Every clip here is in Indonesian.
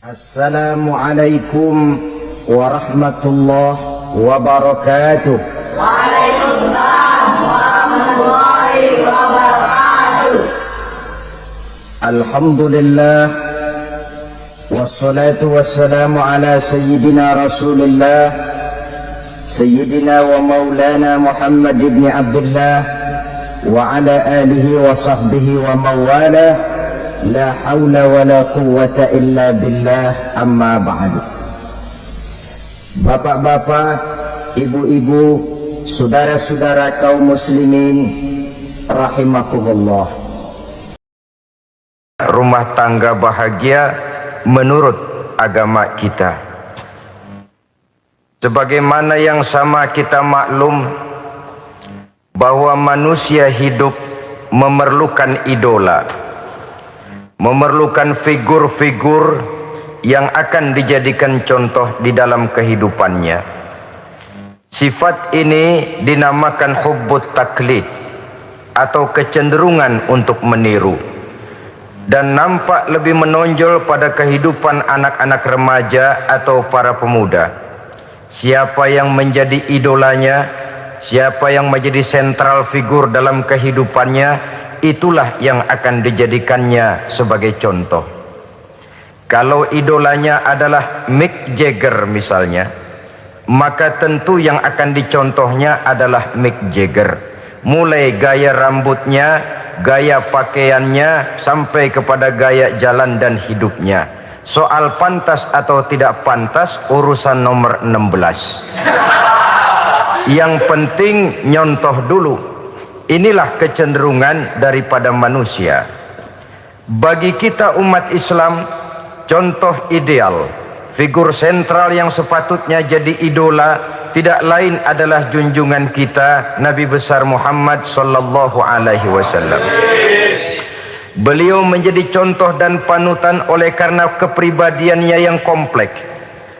Assalamualaikum warahmatullahi wabarakatuh. Waalaikumsalam warahmatullahi wabarakatuh. Alhamdulillah wassalatu wassalamu ala sayyidina Rasulillah sayyidina wa maulana Muhammad ibn Abdullah wa ala alihi wa sahbihi wa mawalah. La haula wa la quwwata illa billah, amma ba'du. Bapak-bapak, ibu-ibu, saudara-saudara kaum muslimin rahimakumullah. Rumah tangga bahagia menurut agama kita. Sebagaimana yang sama kita maklum bahwa manusia hidup memerlukan idola, memerlukan figur-figur yang akan dijadikan contoh di dalam kehidupannya. Sifat ini dinamakan hubbut taklid atau kecenderungan untuk meniru, dan nampak lebih menonjol pada kehidupan anak-anak remaja atau para pemuda. Siapa yang menjadi idolanya, siapa yang menjadi sentral figur dalam kehidupannya, itulah yang akan dijadikannya sebagai contoh. Kalau idolanya adalah Mick Jagger misalnya, maka tentu yang akan dicontohnya adalah Mick Jagger. Mulai gaya rambutnya, gaya pakaiannya, sampai kepada gaya jalan dan hidupnya. Soal pantas atau tidak pantas urusan nomor 16. Yang penting nyontoh dulu. Inilah kecenderungan daripada manusia. Bagi kita umat Islam, contoh ideal, figur sentral yang sepatutnya jadi idola tidak lain adalah junjungan kita Nabi besar Muhammad sallallahu alaihi wasallam. Beliau menjadi contoh dan panutan oleh karena kepribadiannya yang kompleks.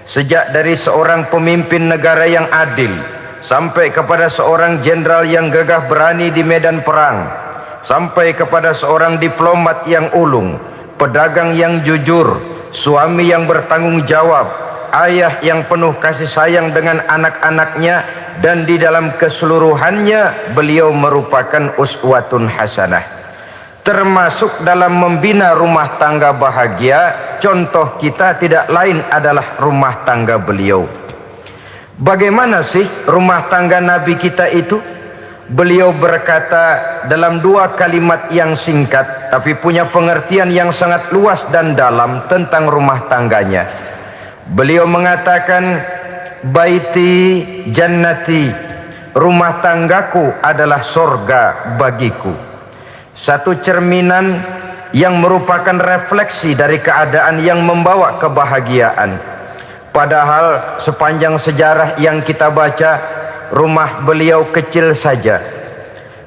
Sejak dari seorang pemimpin negara yang adil sampai kepada seorang jenderal yang gagah berani di medan perang, sampai kepada seorang diplomat yang ulung, pedagang yang jujur, suami yang bertanggung jawab, ayah yang penuh kasih sayang dengan anak-anaknya, dan di dalam keseluruhannya beliau merupakan uswatun hasanah. Termasuk dalam membina rumah tangga bahagia, contoh kita tidak lain adalah rumah tangga beliau. Bagaimana sih rumah tangga Nabi kita itu? Beliau berkata dalam dua kalimat yang singkat tapi punya pengertian yang sangat luas dan dalam tentang rumah tangganya. Beliau mengatakan, baiti jannati, rumah tanggaku adalah sorga bagiku. Satu cerminan yang merupakan refleksi dari keadaan yang membawa kebahagiaan. Padahal sepanjang sejarah yang kita baca, rumah beliau kecil saja.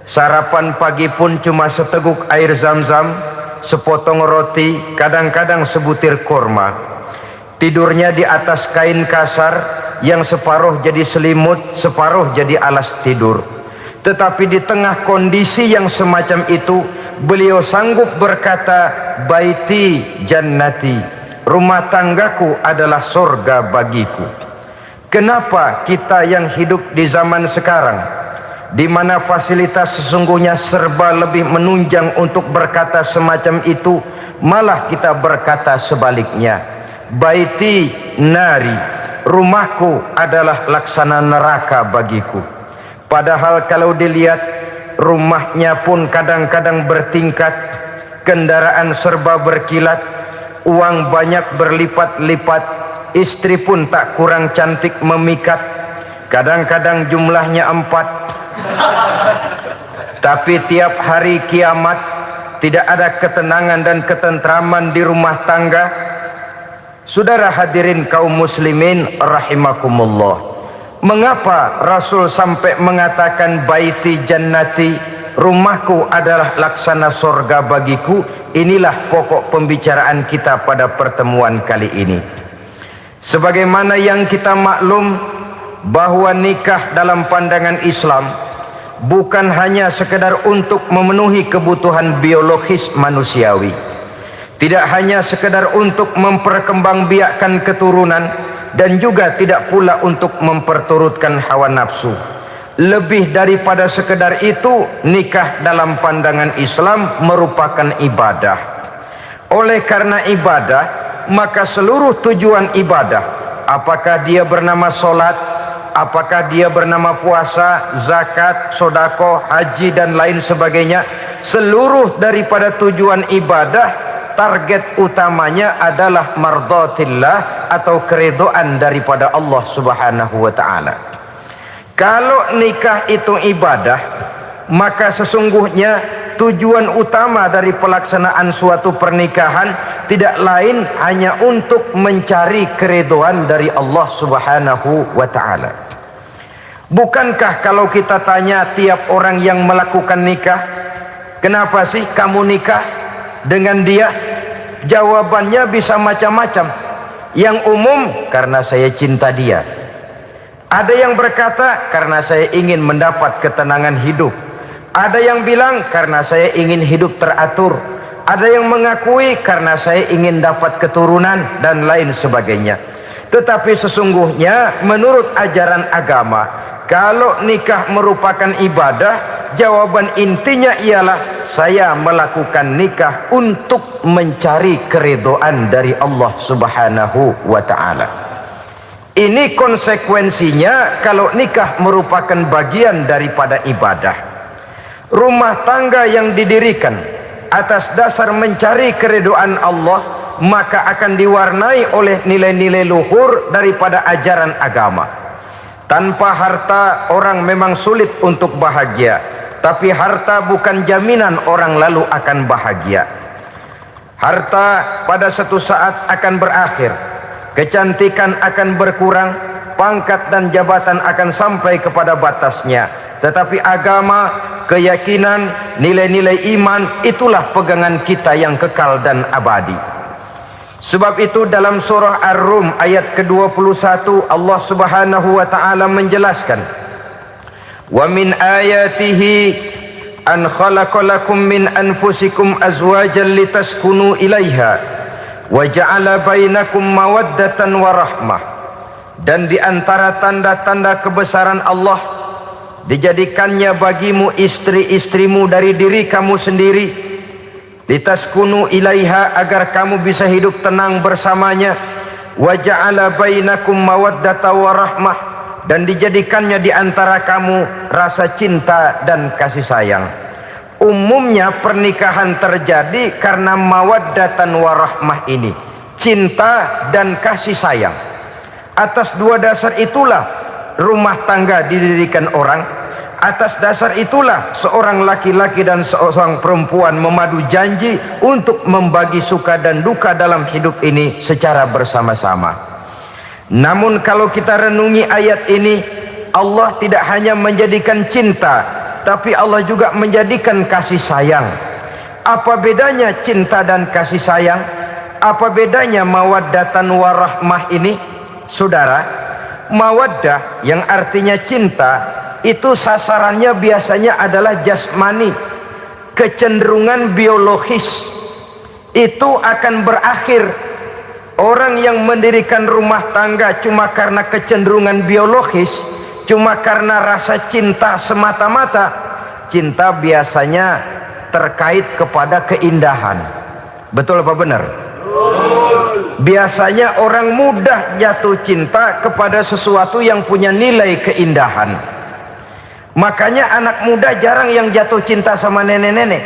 Sarapan pagi pun cuma seteguk air zam-zam, sepotong roti, kadang-kadang sebutir kurma. Tidurnya di atas kain kasar yang separuh jadi selimut, separuh jadi alas tidur. Tetapi di tengah kondisi yang semacam itu, beliau sanggup berkata, baiti jannati, rumah tanggaku adalah surga bagiku. Kenapa kita yang hidup di zaman sekarang, di mana fasilitas sesungguhnya serba lebih menunjang untuk berkata semacam itu, malah kita berkata sebaliknya, baiti nari, rumahku adalah laksana neraka bagiku. Padahal kalau dilihat, rumahnya pun kadang-kadang bertingkat, kendaraan serba berkilat, uang banyak berlipat-lipat, istri pun tak kurang cantik memikat, kadang-kadang jumlahnya 4. Tapi tiap hari kiamat tidak ada ketenangan dan ketentraman di rumah tangga. Saudara hadirin kaum muslimin rahimakumullah, mengapa Rasul sampai mengatakan baiti jannati, rumahku adalah laksana sorga bagiku? Inilah pokok pembicaraan kita pada pertemuan kali ini. Sebagaimana yang kita maklum bahwa nikah dalam pandangan Islam bukan hanya sekedar untuk memenuhi kebutuhan biologis manusiawi, tidak hanya sekedar untuk memperkembangbiakkan keturunan, dan juga tidak pula untuk memperturutkan hawa nafsu. Lebih daripada sekedar itu, nikah dalam pandangan Islam merupakan ibadah. Oleh karena ibadah, maka seluruh tujuan ibadah, apakah dia bernama solat, apakah dia bernama puasa, zakat, sodako, haji dan lain sebagainya, seluruh daripada tujuan ibadah, target utamanya adalah mardhatillah atau keridhaan daripada Allah Subhanahu wa taala. Kalau nikah itu ibadah, maka sesungguhnya tujuan utama dari pelaksanaan suatu pernikahan tidak lain hanya untuk mencari keridhaan dari Allah Subhanahu wa taala. Bukankah kalau kita tanya tiap orang yang melakukan nikah, kenapa sih kamu nikah dengan dia? Jawabannya bisa macam-macam. Yang umum, karena saya cinta dia. Ada yang berkata, karena saya ingin mendapat ketenangan hidup. Ada yang bilang, karena saya ingin hidup teratur. Ada yang mengakui, karena saya ingin dapat keturunan dan lain sebagainya. Tetapi sesungguhnya menurut ajaran agama, kalau nikah merupakan ibadah, jawaban intinya ialah saya melakukan nikah untuk mencari keridhaan dari Allah Subhanahu wa taala. Ini konsekuensinya kalau nikah merupakan bagian daripada ibadah. Rumah tangga yang didirikan atas dasar mencari keridhaan Allah, maka akan diwarnai oleh nilai-nilai luhur daripada ajaran agama. Tanpa harta orang memang sulit untuk bahagia, tapi harta bukan jaminan orang lalu akan bahagia. Harta pada satu saat akan berakhir, kecantikan akan berkurang, pangkat dan jabatan akan sampai kepada batasnya. Tetapi agama, keyakinan, nilai-nilai iman, itulah pegangan kita yang kekal dan abadi. Sebab itu dalam surah Ar-Rum ayat ke-21 Allah Subhanahu wa taala menjelaskan, "Wa min ayatihi an khalaqalakum min anfusikum azwajan litaskunu ilaiha wa ja'ala bainakum mawaddatan wa rahmah." Dan di antara tanda-tanda kebesaran Allah, dijadikannya bagimu istri-istrimu dari diri kamu sendiri, litaskunu ilaiha, agar kamu bisa hidup tenang bersamanya, wa ja'ala bainakum mawaddatan wa rahmah, dan dijadikannya di antara kamu rasa cinta dan kasih sayang. Umumnya pernikahan terjadi karena mawaddatan warahmah ini, cinta dan kasih sayang. Atas dua dasar itulah rumah tangga didirikan orang. Atas dasar itulah seorang laki-laki dan seorang perempuan memadu janji untuk membagi suka dan duka dalam hidup ini secara bersama-sama. Namun kalau kita renungi ayat ini, Allah tidak hanya menjadikan cinta, tapi Allah juga menjadikan kasih sayang. Apa bedanya cinta dan kasih sayang? Apa bedanya mawaddatan warahmah ini? Saudara, mawaddah yang artinya cinta, itu sasarannya biasanya adalah jasmani, kecenderungan biologis. Itu akan berakhir. Orang yang mendirikan rumah tangga cuma karena kecenderungan biologis, cuma karena rasa cinta semata-mata, cinta biasanya terkait kepada keindahan. Betul apa benar? Biasanya orang mudah jatuh cinta kepada sesuatu yang punya nilai keindahan. Makanya anak muda jarang yang jatuh cinta sama nenek-nenek.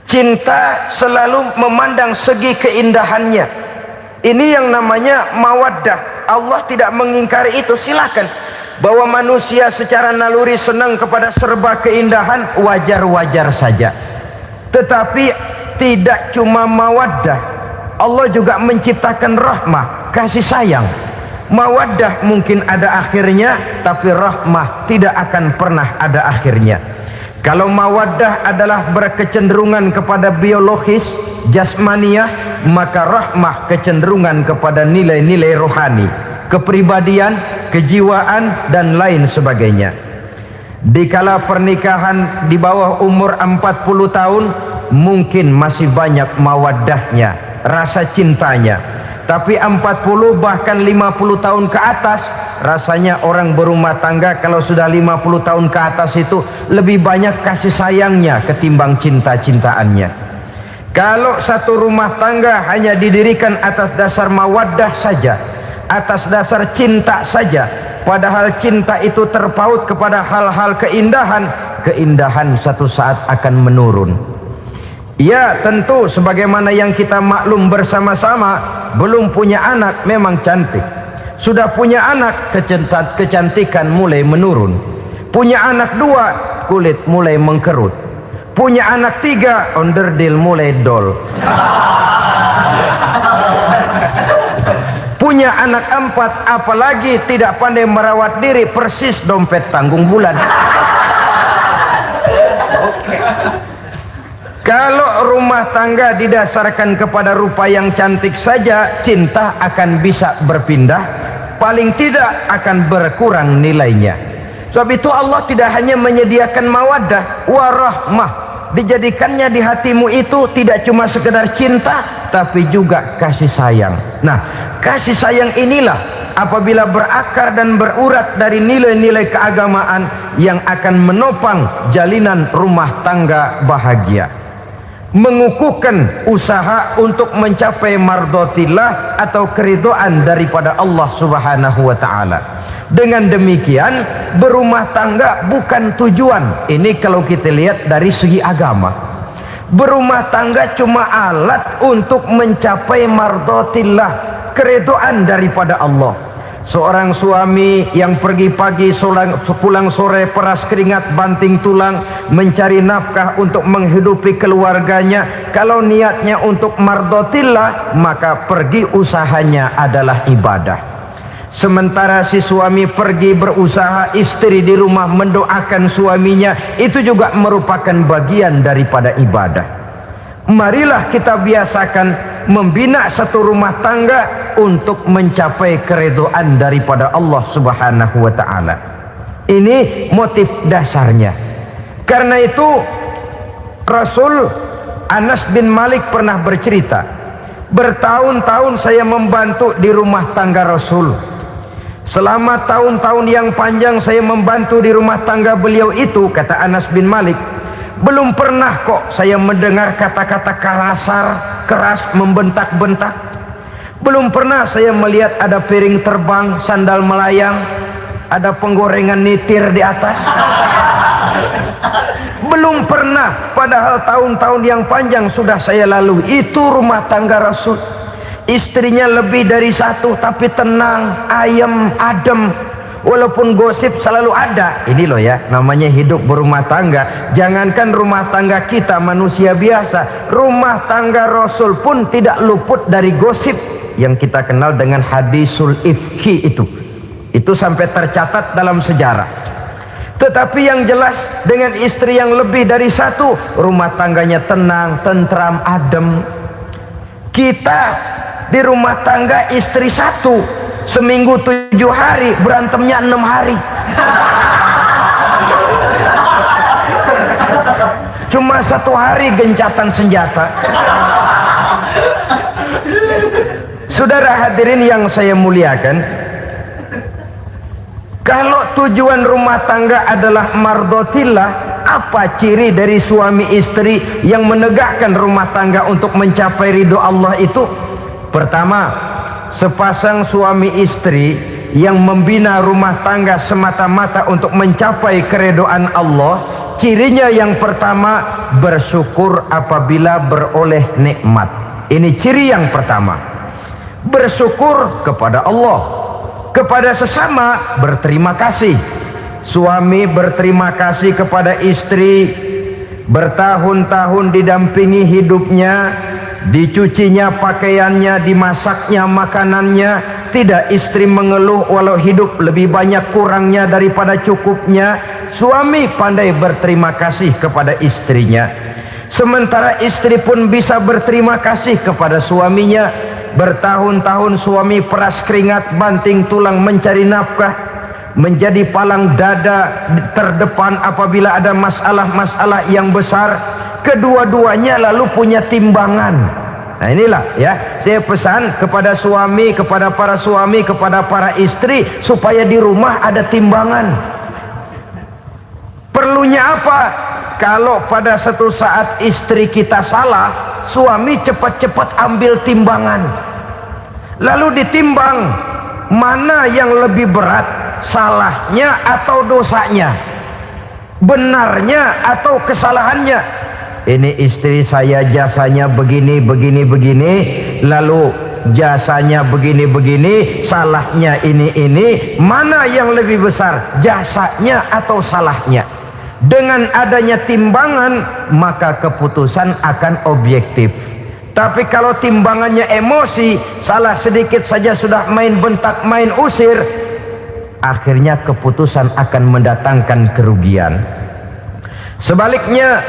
Cinta selalu memandang segi keindahannya. Ini yang namanya mawaddah. Allah tidak mengingkari itu, silakan. Bahwa manusia secara naluri senang kepada serba keindahan, wajar-wajar saja. Tetapi tidak cuma mawaddah, Allah juga menciptakan rahmah, kasih sayang. Mawaddah mungkin ada akhirnya, tapi rahmah tidak akan pernah ada akhirnya. Kalau mawaddah adalah berkecenderungan kepada biologis, jasmaniah, maka rahmah kecenderungan kepada nilai-nilai rohani, kepribadian, kejiwaan dan lain sebagainya. Dikala pernikahan di bawah umur 40 tahun mungkin masih banyak mawaddahnya, rasa cintanya. Tapi 40 bahkan 50 tahun ke atas, rasanya orang berumah tangga kalau sudah 50 tahun ke atas itu lebih banyak kasih sayangnya ketimbang cinta-cintaannya. Kalau satu rumah tangga hanya didirikan atas dasar mawaddah saja, atas dasar cinta saja, padahal cinta itu terpaut kepada hal-hal keindahan, keindahan satu saat akan menurun. Ya tentu sebagaimana yang kita maklum bersama-sama, belum punya anak memang cantik. Sudah punya anak, kecantikan mulai menurun. Punya anak 2, kulit mulai mengkerut. Punya anak 3, onderdil mulai dol. Punya anak 4, apalagi tidak pandai merawat diri, persis dompet tanggung bulan. Kalau rumah tangga didasarkan kepada rupa yang cantik saja, cinta akan bisa berpindah, paling tidak akan berkurang nilainya. Sebab itu Allah tidak hanya menyediakan mawaddah warahmah, dijadikannya di hatimu itu tidak cuma sekedar cinta, tapi juga kasih sayang. Nah, kasih sayang inilah apabila berakar dan berurat dari nilai-nilai keagamaan yang akan menopang jalinan rumah tangga bahagia, mengukuhkan usaha untuk mencapai mardhatillah atau keridhaan daripada Allah Subhanahu wa taala. Dengan demikian berumah tangga bukan tujuan. Ini kalau kita lihat dari segi agama. Berumah tangga cuma alat untuk mencapai mardhatillah, keridhaan daripada Allah. Seorang suami yang pergi pagi pulang sore peras keringat banting tulang mencari nafkah untuk menghidupi keluarganya, kalau niatnya untuk mardhatillah maka pergi usahanya adalah ibadah. Sementara si suami pergi berusaha, istri di rumah mendoakan suaminya, itu juga merupakan bagian daripada ibadah. Marilah kita biasakan membina satu rumah tangga untuk mencapai keridhaan daripada Allah Subhanahu wa taala. Ini motif dasarnya. Karena itu Rasul Anas bin Malik pernah bercerita, bertahun-tahun saya membantu di rumah tangga Rasul. Selama tahun-tahun yang panjang saya membantu di rumah tangga beliau itu, kata Anas bin Malik, belum pernah kok saya mendengar kata-kata kasar, keras, membentak-bentak. Belum pernah saya melihat ada piring terbang, sandal melayang, ada penggorengan nitir di atas. Belum pernah, padahal tahun-tahun yang panjang sudah saya lalui. Itu rumah tangga Rasul. Istrinya lebih dari 1, tapi tenang, ayem, adem. Walaupun gosip selalu ada. Ini loh ya, namanya hidup berumah tangga. Jangankan rumah tangga kita manusia biasa, rumah tangga Rasul pun tidak luput dari gosip yang kita kenal dengan hadisul ifki itu. Itu sampai tercatat dalam sejarah. Tetapi yang jelas dengan istri yang lebih dari 1, rumah tangganya tenang, tentram, adem. Kita di rumah tangga istri 1, seminggu 7 hari, berantemnya 6 hari. Cuma 1 hari gencatan senjata. Saudara hadirin yang saya muliakan, kalau tujuan rumah tangga adalah mardhatillah, apa ciri dari suami istri yang menegakkan rumah tangga untuk mencapai ridho Allah itu? Pertama, sepasang suami istri yang membina rumah tangga semata-mata untuk mencapai keridhaan Allah, cirinya yang pertama, bersyukur apabila beroleh nikmat. Ini ciri yang pertama. Bersyukur kepada Allah, kepada sesama berterima kasih. Suami berterima kasih kepada istri, bertahun-tahun didampingi hidupnya, dicucinya pakaiannya, dimasaknya makanannya. Tidak istri mengeluh walau hidup lebih banyak kurangnya daripada cukupnya. Suami pandai berterima kasih kepada istrinya. Sementara istri pun bisa berterima kasih kepada suaminya. Bertahun-tahun suami peras keringat banting tulang mencari nafkah, menjadi palang dada terdepan apabila ada masalah-masalah yang besar. Kedua-duanya lalu punya timbangan. Nah inilah ya, saya pesan kepada suami, kepada para suami, kepada para istri, supaya di rumah ada timbangan. Perlunya apa? Kalau pada satu saat istri kita salah, suami cepat-cepat ambil timbangan, lalu ditimbang mana yang lebih berat, salahnya atau dosanya, benarnya atau kesalahannya. Ini istri saya jasanya begini, lalu jasanya begini, salahnya ini, mana yang lebih besar, jasanya atau salahnya? Dengan adanya timbangan, maka keputusan akan objektif. Tapi kalau timbangannya emosi, salah sedikit saja sudah main bentak, main usir, akhirnya keputusan akan mendatangkan kerugian. Sebaliknya,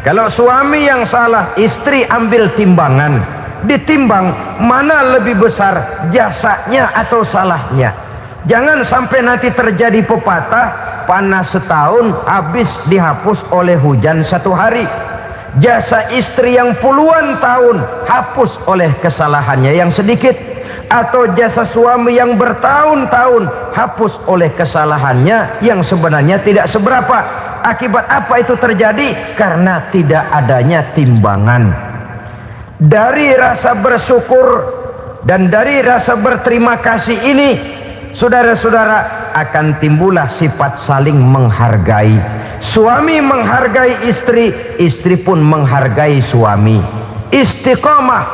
kalau suami yang salah, istri ambil timbangan, ditimbang mana lebih besar, jasanya atau salahnya. Jangan sampai nanti terjadi pepatah, panas setahun habis dihapus oleh hujan satu hari. Jasa istri yang puluhan tahun hapus oleh kesalahannya yang sedikit, atau jasa suami yang bertahun-tahun hapus oleh kesalahannya yang sebenarnya tidak seberapa. Akibat apa itu terjadi? Karena tidak adanya timbangan. Dari rasa bersyukur dan dari rasa berterima kasih ini, saudara-saudara, akan timbullah sifat saling menghargai. Suami menghargai istri, istri pun menghargai suami. Istiqomah,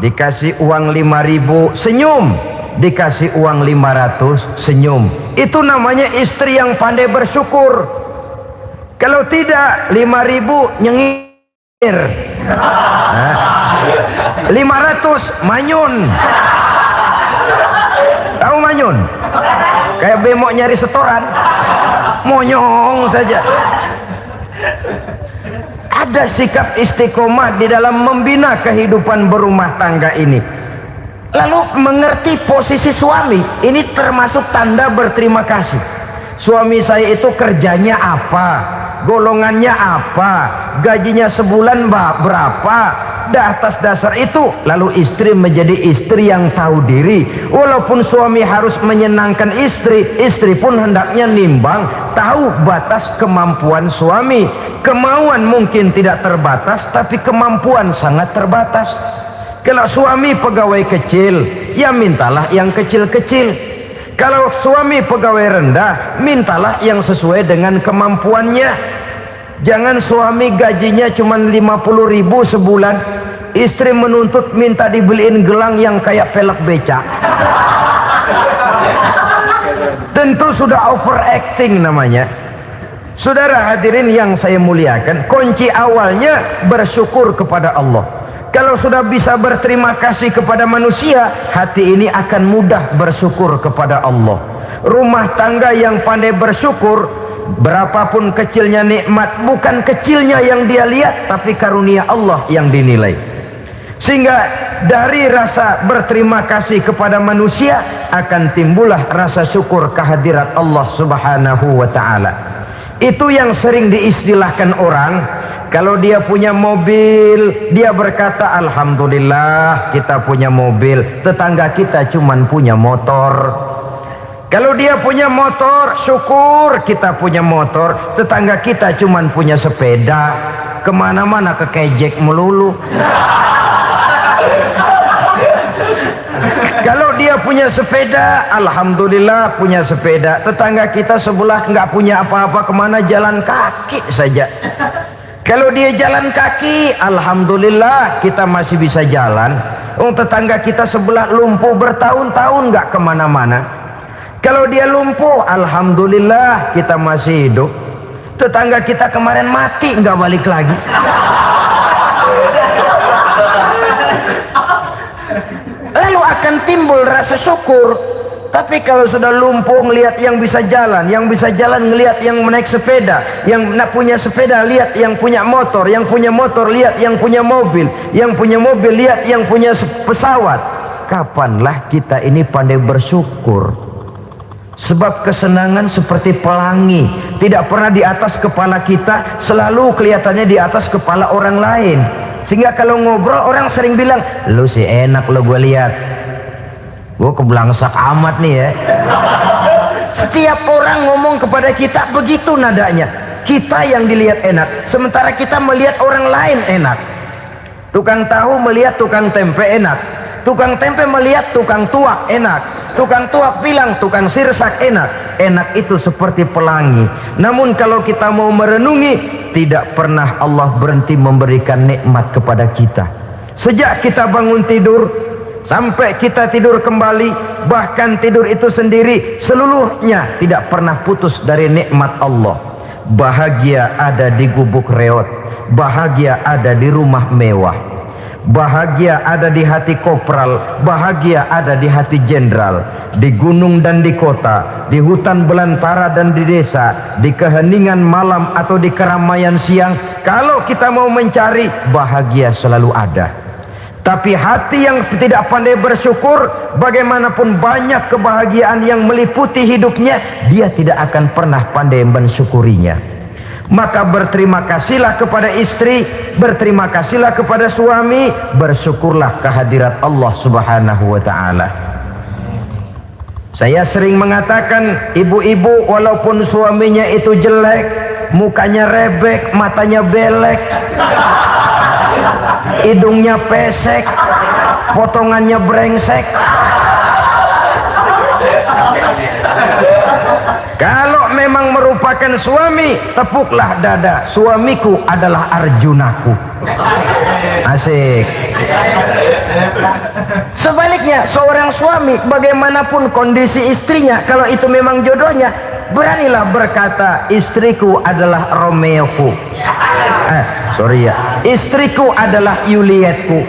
dikasih uang 5.000 senyum, dikasih uang 500 senyum. Itu namanya istri yang pandai bersyukur. Kalau tidak, 5.000 nyengir, 500 manyun. Tahu manyun? Kayak bemok nyari setoran, monyong saja. Ada sikap istiqomah di dalam membina kehidupan berumah tangga ini. Lalu mengerti posisi suami, ini termasuk tanda berterima kasih. Suami saya itu kerjanya apa, golongannya apa, gajinya sebulan berapa. Atas dasar itu, lalu istri menjadi istri yang tahu diri. Walaupun suami harus menyenangkan istri, istri pun hendaknya nimbang, tahu batas kemampuan suami. Kemauan mungkin tidak terbatas, tapi kemampuan sangat terbatas. Kalau suami pegawai kecil, ya mintalah yang kecil-kecil. Kalau suami pegawai rendah, mintalah yang sesuai dengan kemampuannya. Jangan suami gajinya cuma 50.000 sebulan, istri menuntut minta dibeliin gelang yang kayak pelek becak. Tentu sudah overacting namanya. Saudara hadirin yang saya muliakan, kunci awalnya bersyukur kepada Allah. Kalau sudah bisa berterima kasih kepada manusia, hati ini akan mudah bersyukur kepada Allah. Rumah tangga yang pandai bersyukur, berapapun kecilnya nikmat, bukan kecilnya yang dia lihat, tapi karunia Allah yang dinilai. Sehingga dari rasa berterima kasih kepada manusia akan timbullah rasa syukur kehadirat Allah Subhanahu wa ta'ala. Itu yang sering diistilahkan orang, kalau dia punya mobil, dia berkata alhamdulillah kita punya mobil, tetangga kita cuman punya motor. Kalau dia punya motor, syukur kita punya motor, tetangga kita cuman punya sepeda, kemana-mana kekejek melulu. Kalau dia punya sepeda, alhamdulillah punya sepeda, tetangga kita sebelah nggak punya apa-apa, kemana jalan kaki saja. Kalau dia jalan kaki, alhamdulillah kita masih bisa jalan. Tetangga kita sebelah lumpuh bertahun-tahun nggak kemana-mana. Kalau dia lumpuh, alhamdulillah kita masih hidup. Tetangga kita kemarin mati nggak balik lagi. Lalu akan timbul rasa syukur. Tapi kalau sudah lumpuh ngelihat yang bisa jalan ngelihat yang naik sepeda, yang punya sepeda lihat yang punya motor lihat yang punya mobil lihat yang punya pesawat. Kapanlah kita ini pandai bersyukur? Sebab kesenangan seperti pelangi, tidak pernah di atas kepala kita, selalu kelihatannya di atas kepala orang lain. Sehingga kalau ngobrol orang sering bilang, lu sih enak lo gue lihat, gue keblangsak amat nih ya. Setiap orang ngomong kepada kita begitu nadanya. Kita yang dilihat enak, sementara kita melihat orang lain enak. Tukang tahu melihat tukang tempe enak, tukang tempe melihat tukang tuak enak, tukang tuak bilang tukang sirsak enak. Enak itu seperti pelangi. Namun kalau kita mau merenungi, tidak pernah Allah berhenti memberikan nikmat kepada kita. Sejak kita bangun tidur sampai kita tidur kembali, bahkan tidur itu sendiri, seluruhnya tidak pernah putus dari nikmat Allah. Bahagia ada di gubuk reot, bahagia ada di rumah mewah, bahagia ada di hati kopral, bahagia ada di hati jenderal, di gunung dan di kota, di hutan belantara dan di desa, di keheningan malam atau di keramaian siang. Kalau kita mau mencari, bahagia selalu ada. Tapi hati yang tidak pandai bersyukur, bagaimanapun banyak kebahagiaan yang meliputi hidupnya, dia tidak akan pernah pandai mensyukurinya. Maka berterima kasihlah kepada istri, berterima kasihlah kepada suami, bersyukurlah kehadirat Allah Subhanahu wa ta'ala. Saya sering mengatakan, ibu-ibu walaupun suaminya itu jelek, mukanya rebek, matanya belek, hidungnya pesek, potongannya brengsek, kalau memang merupakan suami, tepuklah dada, suamiku adalah Arjunaku. Asik. Sebaliknya, seorang suami bagaimanapun kondisi istrinya, kalau itu memang jodohnya, beranilah berkata, istriku adalah Romeoku, istriku adalah Julietku,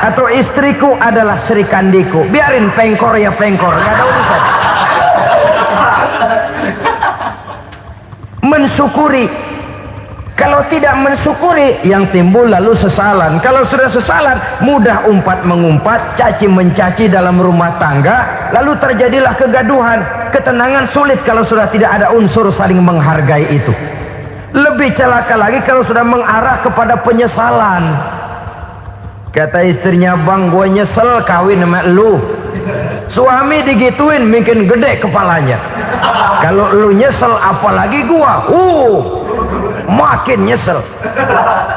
atau istriku adalah Sri Kandiku. Biarin pengkor ya pengkor, gak ada urusan. Mensyukuri. Kalau tidak mensyukuri, yang timbul lalu sesalan. Kalau sudah sesalan, mudah umpat mengumpat, caci mencaci dalam rumah tangga, lalu terjadilah kegaduhan. Ketenangan sulit kalau sudah tidak ada unsur saling menghargai itu. Lebih celaka lagi kalau sudah mengarah kepada penyesalan. Kata istrinya, bang gue nyesel kawin sama lu. Suami digituin mungkin gede kepalanya. Kalau lu nyesel apalagi gua, makin nyesel.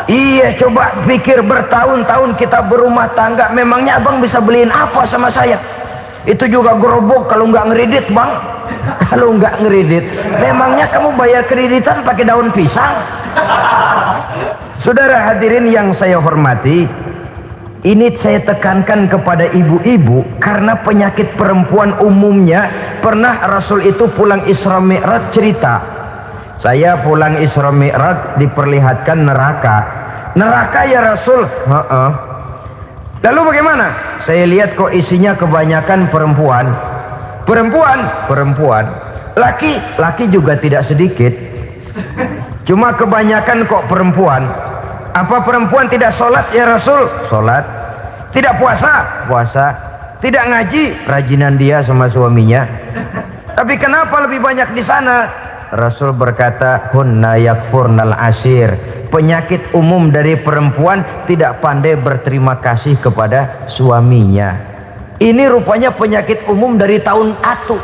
Iya, coba pikir bertahun-tahun kita berumah tangga, memangnya abang bisa beliin apa sama saya? Itu juga gerobok kalau nggak ngeridit bang. Kalau nggak ngeridit, memangnya kamu bayar kreditan pakai daun pisang? Saudara hadirin yang saya hormati, ini saya tekankan kepada ibu-ibu karena penyakit perempuan umumnya. Pernah Rasul itu pulang Isra Mi'raj cerita, saya pulang Isra Mi'raj diperlihatkan neraka. Neraka ya Rasul? Lalu bagaimana? Saya lihat kok isinya kebanyakan perempuan. Perempuan. Laki juga tidak sedikit. Cuma kebanyakan kok perempuan. Apa perempuan tidak sholat ya Rasul? Sholat. Tidak puasa? Puasa. Tidak ngaji? Rajinan dia sama suaminya. Tapi kenapa lebih banyak di sana? Rasul berkata, hunna yakfurnal ashir. Penyakit umum dari perempuan tidak pandai berterima kasih kepada suaminya. Ini rupanya penyakit umum dari tahun atu.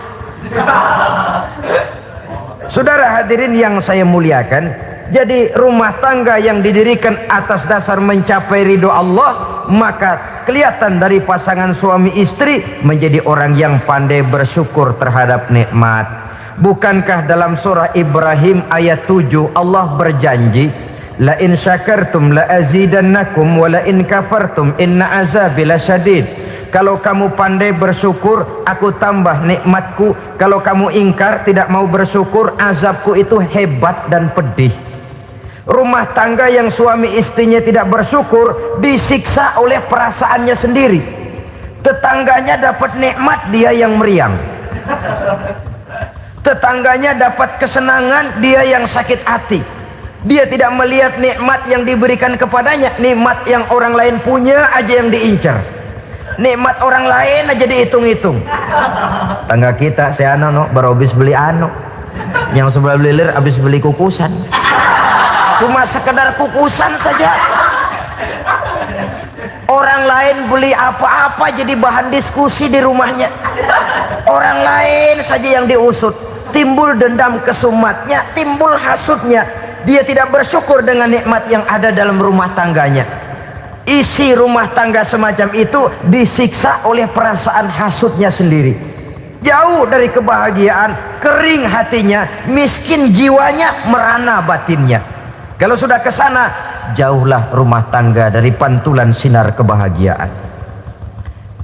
Saudara hadirin yang saya muliakan, jadi rumah tangga yang didirikan atas dasar mencapai ridho Allah, maka kelihatan dari pasangan suami istri menjadi orang yang pandai bersyukur terhadap nikmat. Bukankah dalam surah Ibrahim ayat 7 Allah berjanji, la in syakartum la azidannakum wa la in kafartum inna azabi lasyadid. Kalau kamu pandai bersyukur, aku tambah nikmatku. Kalau kamu ingkar, tidak mau bersyukur, azabku itu hebat dan pedih. Rumah tangga yang suami istrinya tidak bersyukur disiksa oleh perasaannya sendiri. Tetangganya dapat nikmat, dia yang meriang. Tetangganya dapat kesenangan, dia yang sakit hati. Dia tidak melihat nikmat yang diberikan kepadanya, nikmat yang orang lain punya aja yang diincar. Nikmat orang lain aja dihitung-hitung. Tangga kita si Ano no, baru habis beli Ano, yang sebelah belilir habis beli kukusan. Cuma sekedar kukusan saja. Orang lain beli apa-apa jadi bahan diskusi di rumahnya. Orang lain saja yang diusut. Timbul dendam kesumatnya, timbul hasutnya. Dia tidak bersyukur dengan nikmat yang ada dalam rumah tangganya. Isi rumah tangga semacam itu disiksa oleh perasaan hasutnya sendiri. Jauh dari kebahagiaan, kering hatinya, miskin jiwanya, merana batinnya. Kalau sudah ke sana, jauhlah rumah tangga dari pantulan sinar kebahagiaan.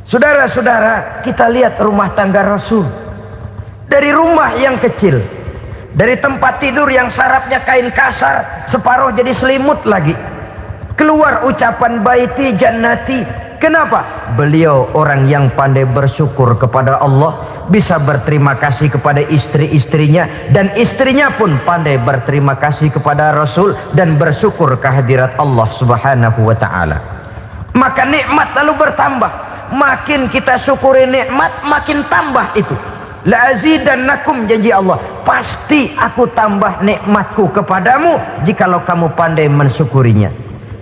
Saudara-saudara, kita lihat rumah tangga Rasul. Dari rumah yang kecil, dari tempat tidur yang sarapnya kain kasar, separuh jadi selimut lagi, keluar ucapan baiti jannati. Kenapa? Beliau orang yang pandai bersyukur kepada Allah, bisa berterima kasih kepada istri-istrinya, dan istrinya pun pandai berterima kasih kepada Rasul dan bersyukur kehadirat Allah Subhanahu wa taala. Maka nikmat lalu bertambah. Makin kita syukuri nikmat, makin tambah itu. La azidannakum, janji Allah, pasti aku tambah nikmatku kepadamu jikalau kamu pandai mensyukurinya.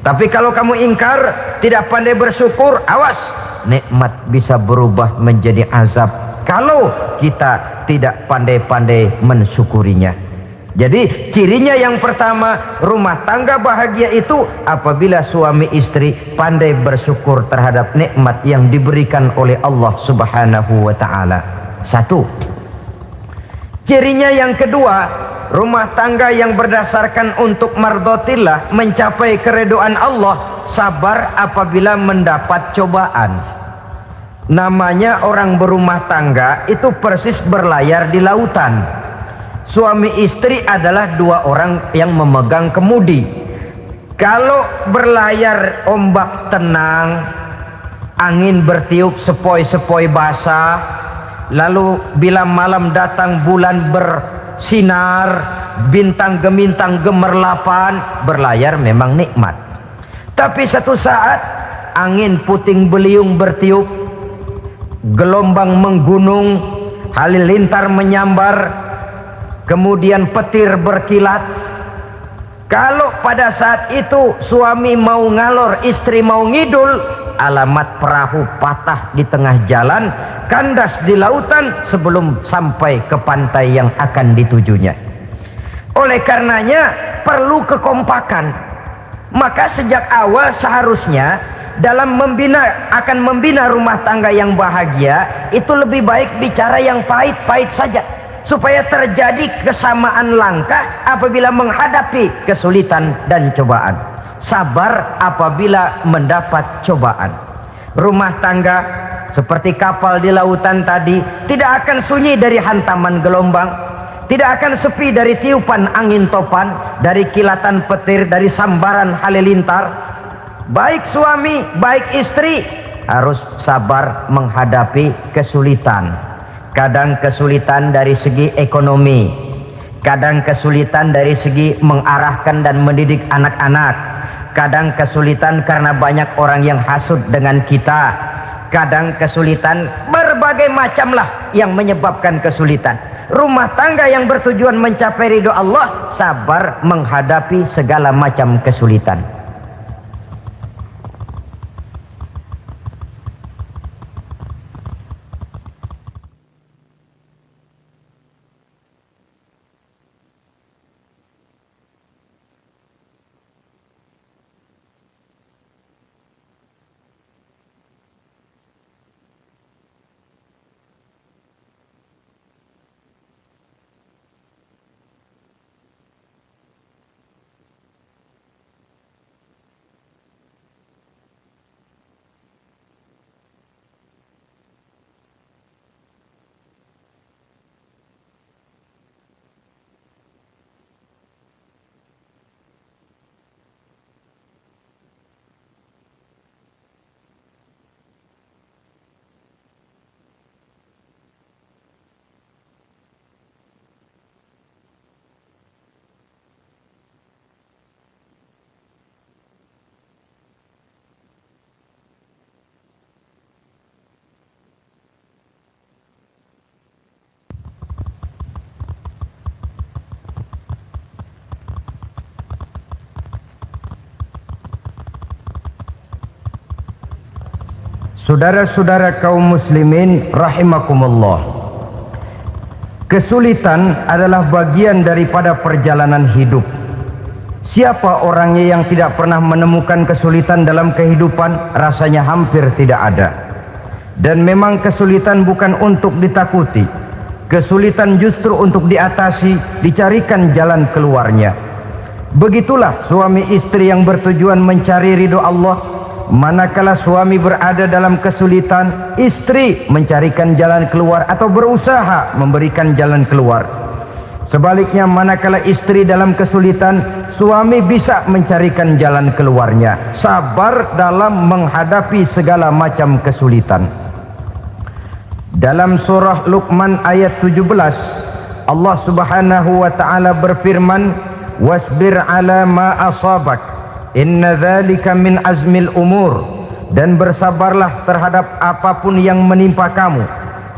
Tapi kalau kamu ingkar, tidak pandai bersyukur, awas, nikmat bisa berubah menjadi azab kalau kita tidak pandai-pandai mensyukurinya. Jadi cirinya yang pertama, rumah tangga bahagia itu apabila suami istri pandai bersyukur terhadap nikmat yang diberikan oleh Allah Subhanahu wa taala. Satu. Cirinya yang kedua, rumah tangga yang berdasarkan untuk mardhatillah, mencapai keridhaan Allah, sabar apabila mendapat cobaan. Namanya orang berumah tangga itu persis berlayar di lautan. Suami istri adalah dua orang yang memegang kemudi. Kalau berlayar ombak tenang, angin bertiup sepoi-sepoi basah, lalu bila malam datang bulan bersinar, bintang gemintang gemerlapan, berlayar memang nikmat. Tapi satu saat angin puting beliung bertiup, gelombang menggunung, halilintar menyambar, kemudian petir berkilat. Kalau pada saat itu suami mau ngalor, istri mau ngidul, alamat perahu patah di tengah jalan, kandas di lautan sebelum sampai ke pantai yang akan ditujunya. Oleh karenanya perlu kekompakan. Maka sejak awal seharusnya dalam akan membina rumah tangga yang bahagia itu lebih baik bicara yang pahit-pahit saja, supaya terjadi kesamaan langkah apabila menghadapi kesulitan dan cobaan. Sabar apabila mendapat cobaan. Rumah tangga seperti kapal di lautan tadi tidak akan sunyi dari hantaman gelombang, tidak akan sepi dari tiupan angin topan, dari kilatan petir, dari sambaran halilintar. Baik suami, baik istri harus sabar menghadapi kesulitan. Kadang kesulitan dari segi ekonomi, kadang kesulitan dari segi mengarahkan dan mendidik anak-anak, kadang kesulitan karena banyak orang yang hasut dengan kita, kadang kesulitan berbagai macamlah yang menyebabkan kesulitan. Rumah tangga yang bertujuan mencapai ridho Allah sabar menghadapi segala macam kesulitan. Saudara-saudara kaum muslimin rahimakumullah, kesulitan adalah bagian daripada perjalanan hidup. Siapa orangnya yang tidak pernah menemukan kesulitan dalam kehidupan? Rasanya hampir tidak ada. Dan memang kesulitan bukan untuk ditakuti, kesulitan justru untuk diatasi, dicarikan jalan keluarnya. Begitulah suami istri yang bertujuan mencari ridho Allah. Manakala suami berada dalam kesulitan, istri mencarikan jalan keluar atau berusaha memberikan jalan keluar. Sebaliknya, manakala istri dalam kesulitan, suami bisa mencarikan jalan keluarnya, sabar dalam menghadapi segala macam kesulitan. Dalam surah Luqman ayat 17, Allah Subhanahu wa taala berfirman, "Wasbir 'ala ma asabak, inna dzalika min azmil umur." Dan bersabarlah terhadap apapun yang menimpa kamu.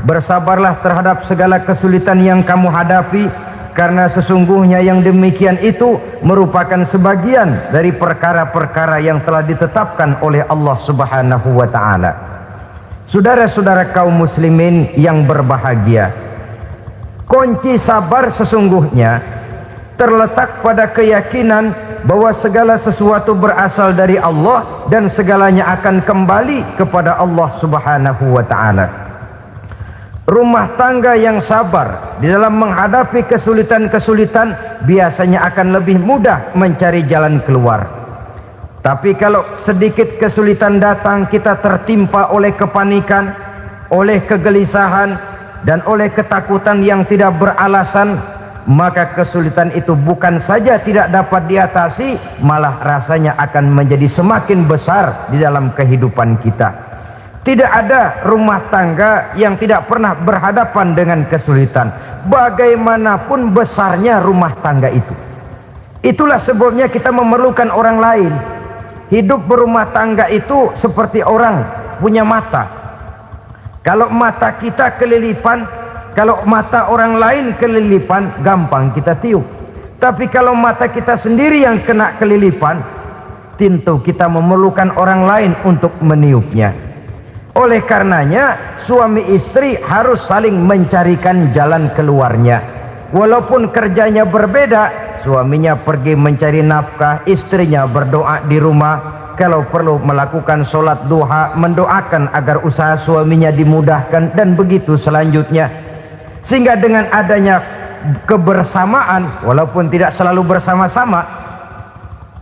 Bersabarlah terhadap segala kesulitan yang kamu hadapi, karena sesungguhnya yang demikian itu merupakan sebagian dari perkara-perkara yang telah ditetapkan oleh Allah Subhanahu wa taala. Saudara-saudara kaum muslimin yang berbahagia, kunci sabar sesungguhnya terletak pada keyakinan bahwa segala sesuatu berasal dari Allah dan segalanya akan kembali kepada Allah Subhanahu wa taala. Rumah tangga yang sabar di dalam menghadapi kesulitan-kesulitan biasanya akan lebih mudah mencari jalan keluar. Tapi kalau sedikit kesulitan datang, kita tertimpa oleh kepanikan, oleh kegelisahan, dan oleh ketakutan yang tidak beralasan, maka kesulitan itu bukan saja tidak dapat diatasi, malah rasanya akan menjadi semakin besar di dalam kehidupan kita. Tidak ada rumah tangga yang tidak pernah berhadapan dengan kesulitan, bagaimanapun besarnya rumah tangga itu. Itulah sebabnya kita memerlukan orang lain. Hidup berumah tangga itu seperti orang punya mata. Kalau mata kita kelilipan, kalau mata orang lain kelilipan, gampang kita tiup. Tapi kalau mata kita sendiri yang kena kelilipan, tentu kita memerlukan orang lain untuk meniupnya. Oleh karenanya, suami istri harus saling mencarikan jalan keluarnya. Walaupun kerjanya berbeda, suaminya pergi mencari nafkah, istrinya berdoa di rumah. Kalau perlu melakukan sholat duha, mendoakan agar usaha suaminya dimudahkan, dan begitu selanjutnya. Sehingga dengan adanya kebersamaan, walaupun tidak selalu bersama-sama,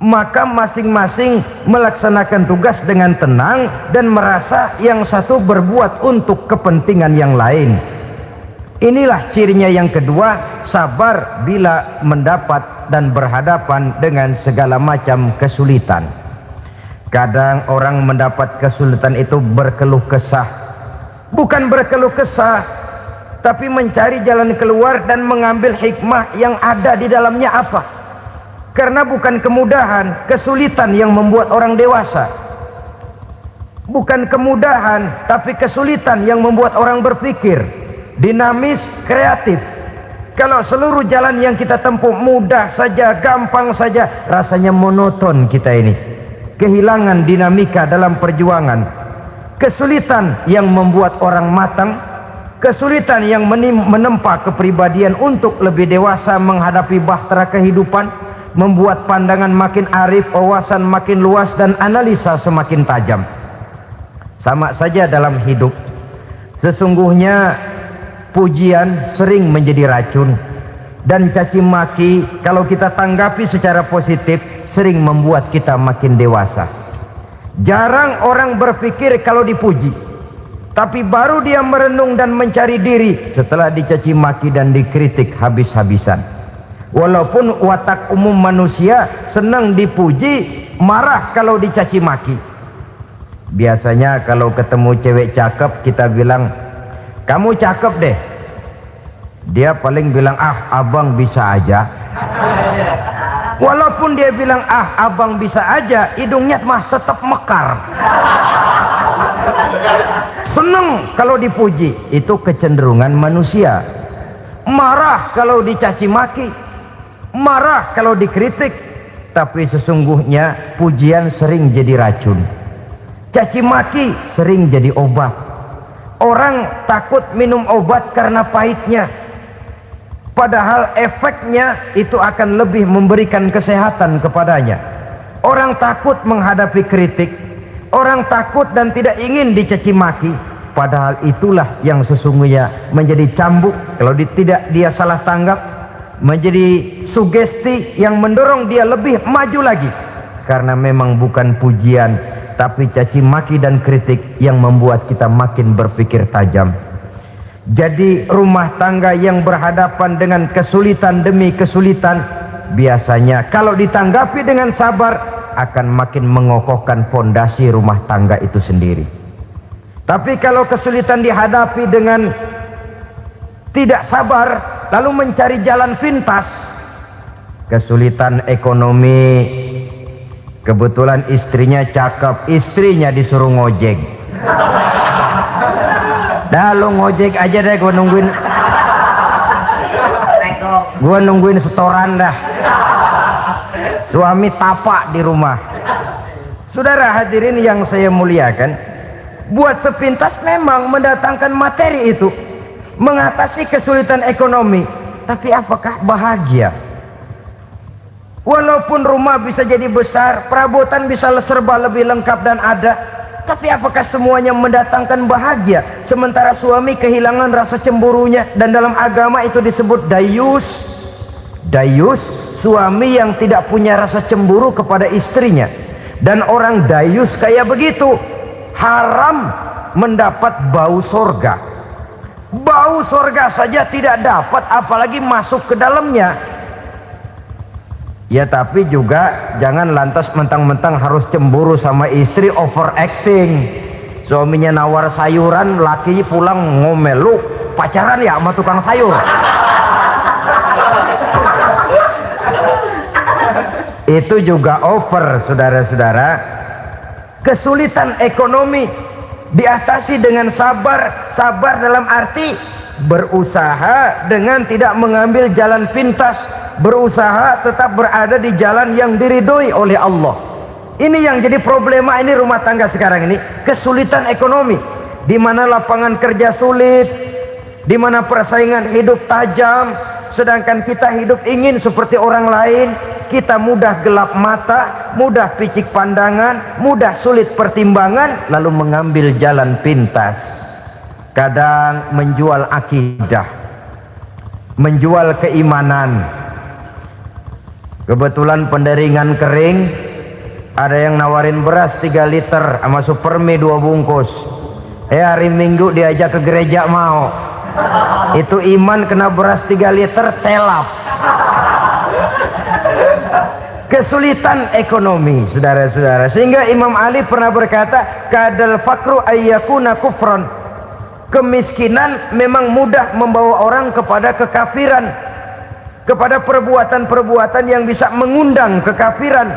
maka masing-masing melaksanakan tugas dengan tenang dan merasa yang satu berbuat untuk kepentingan yang lain. Inilah cirinya yang kedua, sabar bila mendapat dan berhadapan dengan segala macam kesulitan. Kadang orang mendapat kesulitan itu berkeluh kesah. Bukan berkeluh kesah, tapi mencari jalan keluar dan mengambil hikmah yang ada di dalamnya apa. Karena bukan kemudahan, kesulitan yang membuat orang dewasa. Bukan kemudahan, tapi kesulitan yang membuat orang berpikir dinamis, kreatif. Kalau seluruh jalan yang kita tempuh mudah saja, gampang saja, rasanya monoton kita ini. Kehilangan dinamika dalam perjuangan. Kesulitan yang membuat orang matang, kesulitan yang menempa kepribadian untuk lebih dewasa menghadapi bahtera kehidupan, membuat pandangan makin arif, wawasan makin luas, dan analisa semakin tajam. Sama saja dalam hidup. Sesungguhnya pujian sering menjadi racun, dan caci maki kalau kita tanggapi secara positif sering membuat kita makin dewasa. Jarang orang berpikir kalau dipuji, tapi baru dia merenung dan mencari diri setelah dicaci maki dan dikritik habis-habisan. Walaupun watak umum manusia senang dipuji, marah kalau dicaci maki. Biasanya kalau ketemu cewek cakep, kita bilang, "Kamu cakep deh." Dia paling bilang, "Ah, abang bisa aja." Walaupun dia bilang, "Ah, abang bisa aja," hidungnya mah tetap mekar. Seneng kalau dipuji. Itu kecenderungan manusia. Marah kalau dicaci maki, marah kalau dikritik. Tapi sesungguhnya pujian sering jadi racun. Caci maki sering jadi obat. Orang takut minum obat karena pahitnya, padahal efeknya itu akan lebih memberikan kesehatan kepadanya. Orang takut menghadapi kritik, orang takut dan tidak ingin dicaci maki, padahal itulah yang sesungguhnya menjadi cambuk kalau tidak dia salah tanggap, menjadi sugesti yang mendorong dia lebih maju lagi. Karena memang bukan pujian, tapi caci maki dan kritik yang membuat kita makin berpikir tajam. Jadi rumah tangga yang berhadapan dengan kesulitan demi kesulitan, biasanya kalau ditanggapi dengan sabar akan makin mengokohkan fondasi rumah tangga itu sendiri. Tapi kalau kesulitan dihadapi dengan tidak sabar lalu mencari jalan pintas, kesulitan ekonomi, kebetulan istrinya cakep, istrinya disuruh ngojek. Dah lu ngojek aja deh, gua nungguin setoran dah. Suami tapak di rumah. Saudara hadirin yang saya muliakan, buat sepintas memang mendatangkan materi itu mengatasi kesulitan ekonomi, tapi apakah bahagia? Walaupun rumah bisa jadi besar, perabotan bisa serba lebih lengkap dan ada, tapi apakah semuanya mendatangkan bahagia? Sementara suami kehilangan rasa cemburunya, dan dalam agama itu disebut dayus. Dayus, suami yang tidak punya rasa cemburu kepada istrinya. Dan orang dayus kayak begitu haram mendapat bau sorga. Bau sorga saja tidak dapat, apalagi masuk ke dalamnya. Ya tapi juga jangan lantas mentang-mentang harus cemburu sama istri, overacting. Suaminya nawar sayuran, laki pulang ngomel, lu pacaran ya sama tukang sayur. Itu juga over, saudara-saudara. Kesulitan ekonomi diatasi dengan sabar. Sabar dalam arti berusaha dengan tidak mengambil jalan pintas, berusaha tetap berada di jalan yang diridhoi oleh Allah. Ini yang jadi problema ini rumah tangga sekarang ini, kesulitan ekonomi, di mana lapangan kerja sulit, di mana persaingan hidup tajam, sedangkan kita hidup ingin seperti orang lain. Kita mudah gelap mata, mudah picik pandangan, mudah sulit pertimbangan, lalu mengambil jalan pintas. Kadang menjual akidah, menjual keimanan. Kebetulan penderingan kering, ada yang nawarin beras 3 liter sama supermi 2 bungkus. Hari Minggu diajak ke gereja mau. Itu iman kena beras 3 liter telap. Kesulitan ekonomi, saudara-saudara, sehingga Imam Ali pernah berkata, kadal fakru ayyakuna kufron. Kemiskinan memang mudah membawa orang kepada kekafiran, kepada perbuatan-perbuatan yang bisa mengundang kekafiran.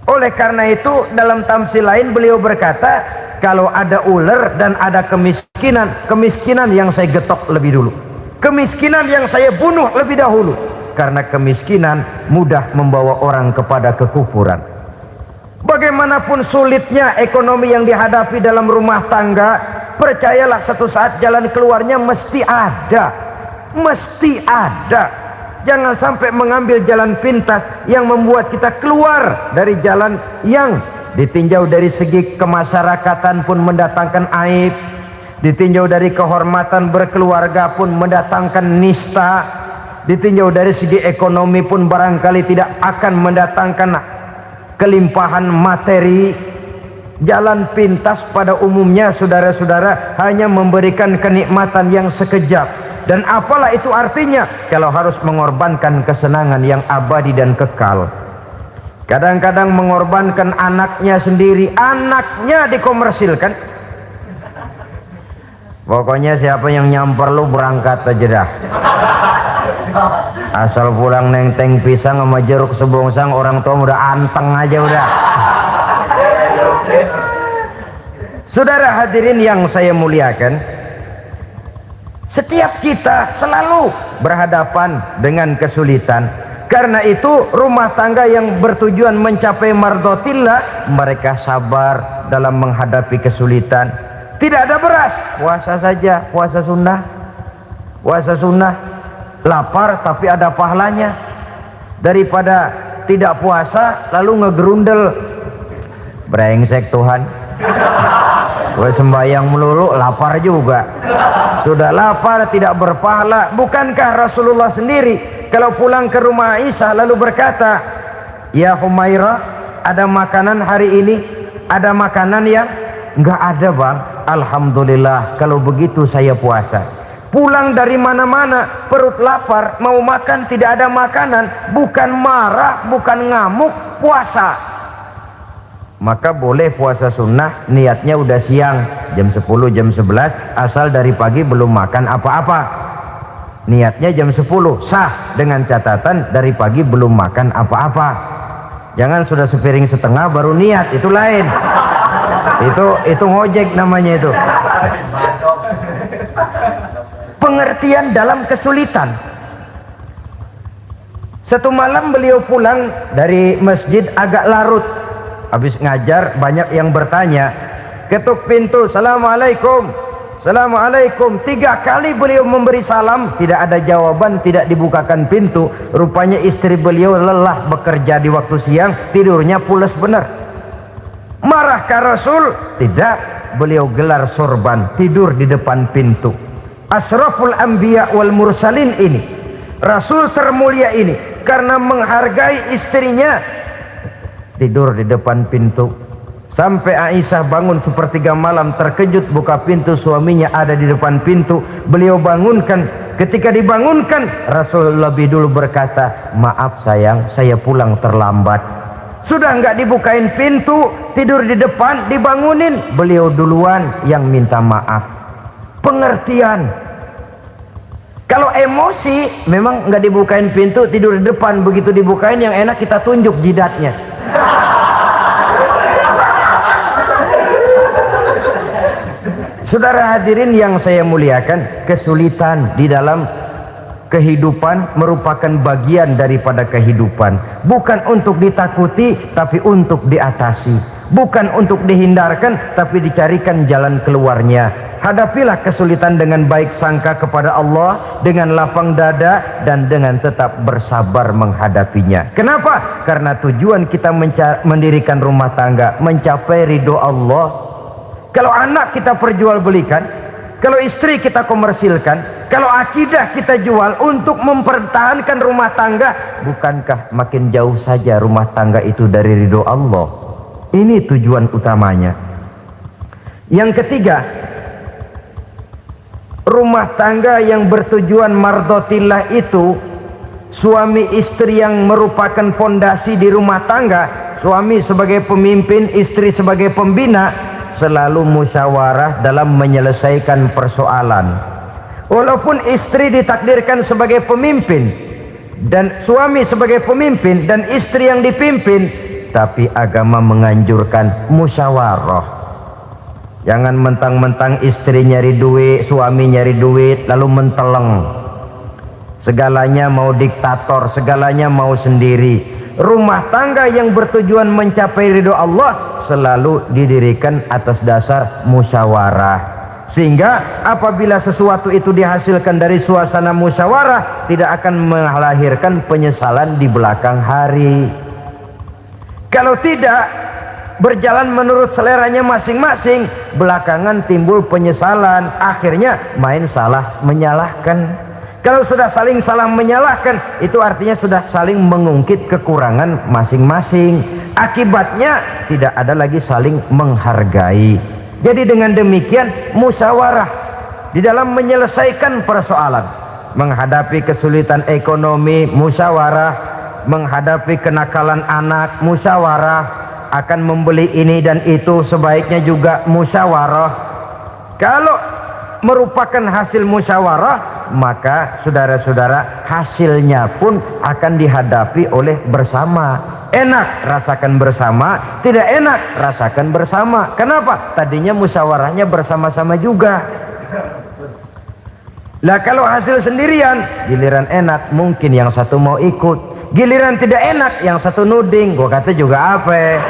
Oleh karena itu dalam tamsil lain beliau berkata, kalau ada ular dan ada kemiskinan, kemiskinan yang saya getok lebih dulu, kemiskinan yang saya bunuh lebih dahulu. Karena kemiskinan mudah membawa orang kepada kekufuran. Bagaimanapun sulitnya ekonomi yang dihadapi dalam rumah tangga, percayalah satu saat jalan keluarnya mesti ada. Mesti ada. Jangan sampai mengambil jalan pintas yang membuat kita keluar dari jalan yang ditinjau dari segi kemasyarakatan pun mendatangkan aib, ditinjau dari kehormatan berkeluarga pun mendatangkan nista, ditinjau dari segi ekonomi pun barangkali tidak akan mendatangkan kelimpahan materi. Jalan pintas pada umumnya, saudara-saudara, hanya memberikan kenikmatan yang sekejap. Dan apalah itu artinya kalau harus mengorbankan kesenangan yang abadi dan kekal. Kadang-kadang mengorbankan anaknya sendiri, anaknya dikomersilkan. Pokoknya siapa yang nyamper lu berangkat aja dah. Asal pulang nenteng pisang sama jeruk sebongsang, orang tua udah anteng aja udah. Saudara hadirin yang saya muliakan, setiap kita selalu berhadapan dengan kesulitan. Karena itu rumah tangga yang bertujuan mencapai mardotillah, mereka sabar dalam menghadapi kesulitan. Tidak ada beras, puasa saja, puasa sunnah. Puasa sunnah, lapar tapi ada pahalanya, daripada tidak puasa lalu ngegerundel. Brengsek Tuhan, gue sembahyang melulu lapar juga. Sudah lapar tidak berpahala. Bukankah Rasulullah sendiri kalau pulang ke rumah Aisyah lalu berkata, "Ya Humairah, ada makanan hari ini?" "Ada makanan ya?" "Enggak ada bang." "Alhamdulillah, kalau begitu saya puasa." Pulang dari mana-mana perut lapar, mau makan tidak ada makanan, bukan marah, bukan ngamuk, puasa. Maka boleh puasa sunnah, niatnya udah siang, jam 10, jam 11, asal dari pagi belum makan apa-apa. Niatnya jam 10, sah, dengan catatan dari pagi belum makan apa-apa. Jangan sudah sepiring setengah baru niat, itu lain. Itu ngojek namanya itu. Pengertian dalam kesulitan. Satu malam beliau pulang dari masjid agak larut. Habis ngajar banyak yang bertanya. Ketuk pintu, "Assalamualaikum." "Assalamualaikum." 3 kali beliau memberi salam, tidak ada jawaban, tidak dibukakan pintu. Rupanya istri beliau lelah bekerja di waktu siang, tidurnya pules benar. Marahkah Rasul? Tidak. Beliau gelar sorban, tidur di depan pintu. Asraful anbiya wal mursalin ini, Rasul termulia ini, karena menghargai istrinya, tidur di depan pintu. Sampai Aisyah bangun sepertiga malam, terkejut buka pintu, suaminya ada di depan pintu. Beliau bangunkan. Ketika dibangunkan, Rasul lebih dulu berkata, "Maaf sayang, saya pulang terlambat." Sudah nggak dibukain pintu, tidur di depan, dibangunin, beliau duluan yang minta maaf. Pengertian. Kalau emosi, memang nggak dibukain pintu, tidur di depan, begitu dibukain yang enak kita tunjuk jidatnya. Saudara hadirin yang saya muliakan, kesulitan di dalam kehidupan merupakan bagian daripada kehidupan. Bukan untuk ditakuti, tapi untuk diatasi. Bukan untuk dihindarkan, tapi dicarikan jalan keluarnya. Hadapilah kesulitan dengan baik sangka kepada Allah, dengan lapang dada, dan dengan tetap bersabar menghadapinya. Kenapa? Karena tujuan kita mendirikan rumah tangga, mencapai ridho Allah. Kalau anak kita perjualbelikan, kalau istri kita komersilkan, kalau akidah kita jual untuk mempertahankan rumah tangga, bukankah makin jauh saja rumah tangga itu dari ridho Allah? Ini tujuan utamanya. Yang ketiga, rumah tangga yang bertujuan mardotillah itu, suami istri yang merupakan fondasi di rumah tangga, suami sebagai pemimpin, istri sebagai pembina, selalu musyawarah dalam menyelesaikan persoalan. Walaupun istri ditakdirkan sebagai pemimpin dan suami sebagai pemimpin dan istri yang dipimpin, tapi agama menganjurkan musyawarah. Jangan mentang-mentang istri nyari duit, suami nyari duit, lalu menteleng. Segalanya mau diktator, segalanya mau sendiri. Rumah tangga yang bertujuan mencapai ridho Allah selalu didirikan atas dasar musyawarah. Sehingga apabila sesuatu itu dihasilkan dari suasana musyawarah, tidak akan melahirkan penyesalan di belakang hari. Kalau tidak berjalan menurut seleranya masing-masing, belakangan timbul penyesalan, akhirnya main salah menyalahkan. Kalau sudah saling salah menyalahkan, itu artinya sudah saling mengungkit kekurangan masing-masing. Akibatnya tidak ada lagi saling menghargai. Jadi dengan demikian musyawarah di dalam menyelesaikan persoalan, menghadapi kesulitan ekonomi, musyawarah, menghadapi kenakalan anak, musyawarah, akan membeli ini dan itu sebaiknya juga musyawarah. Kalau merupakan hasil musyawarah, maka saudara-saudara hasilnya pun akan dihadapi oleh bersama. Enak rasakan bersama, tidak enak rasakan bersama. Kenapa? Tadinya musyawarahnya bersama-sama juga. Lah kalau hasil sendirian, giliran enak mungkin yang satu mau ikut, Giliran tidak enak, yang satu nuding, gua kata juga apa?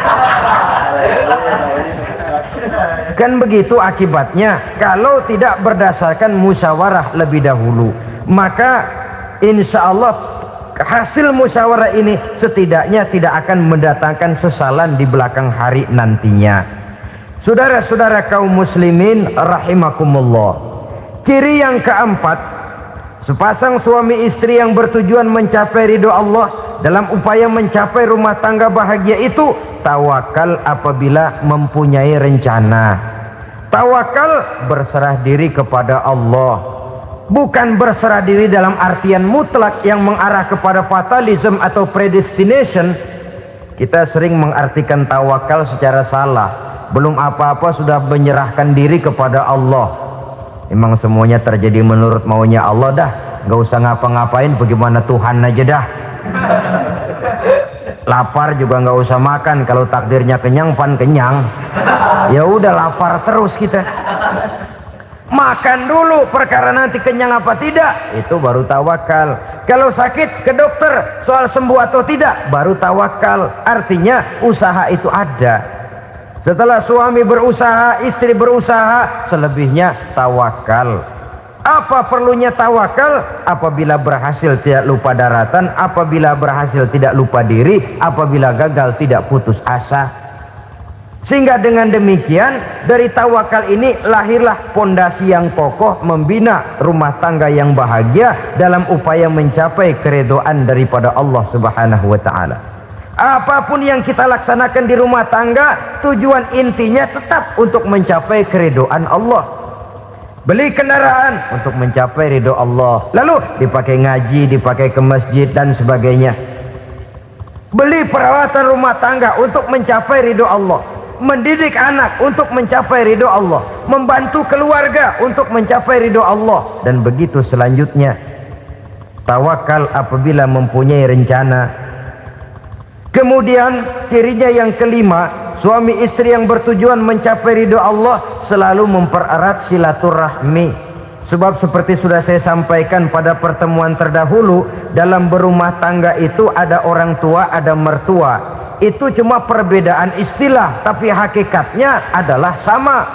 Kan begitu akibatnya kalau tidak berdasarkan musyawarah lebih dahulu. Maka insya Allah hasil musyawarah ini setidaknya tidak akan mendatangkan sesalan di belakang hari nantinya. Saudara-saudara kaum muslimin rahimakumullah, ciri yang keempat, sepasang suami istri yang bertujuan mencapai ridho Allah dalam upaya mencapai rumah tangga bahagia itu tawakal apabila mempunyai rencana. Tawakal berserah diri kepada Allah, bukan berserah diri dalam artian mutlak yang mengarah kepada fatalism atau predestination. Kita sering mengartikan tawakal secara salah. Belum apa-apa sudah menyerahkan diri kepada Allah. Emang semuanya terjadi menurut maunya Allah dah, nggak usah ngapa-ngapain, bagaimana Tuhan aja dah. Lapar juga nggak usah makan, kalau takdirnya kenyang pan kenyang. Ya udah lapar terus kita. Makan dulu, perkara nanti kenyang apa tidak itu baru tawakal. Kalau sakit ke dokter, soal sembuh atau tidak baru tawakal. Artinya usaha itu ada. Setelah suami berusaha, istri berusaha, selebihnya tawakal. Apa perlunya tawakal? Apabila berhasil tidak lupa daratan, apabila berhasil tidak lupa diri, apabila gagal tidak putus asa. Sehingga dengan demikian dari tawakal ini lahirlah pondasi yang kokoh membina rumah tangga yang bahagia dalam upaya mencapai keridhaan daripada Allah Subhanahu wa taala. Apapun yang kita laksanakan di rumah tangga, tujuan intinya tetap untuk mencapai keridhaan Allah. Beli kendaraan untuk mencapai ridho Allah, lalu dipakai ngaji, dipakai ke masjid dan sebagainya. Beli peralatan rumah tangga untuk mencapai ridho Allah, mendidik anak untuk mencapai ridho Allah, membantu keluarga untuk mencapai ridho Allah, dan begitu selanjutnya. Tawakal apabila mempunyai rencana. Kemudian cirinya yang kelima, suami istri yang bertujuan mencapai ridho Allah selalu mempererat silaturahmi. Sebab seperti sudah saya sampaikan pada pertemuan terdahulu, dalam berumah tangga itu ada orang tua, ada mertua. Itu cuma perbedaan istilah, tapi hakikatnya adalah sama.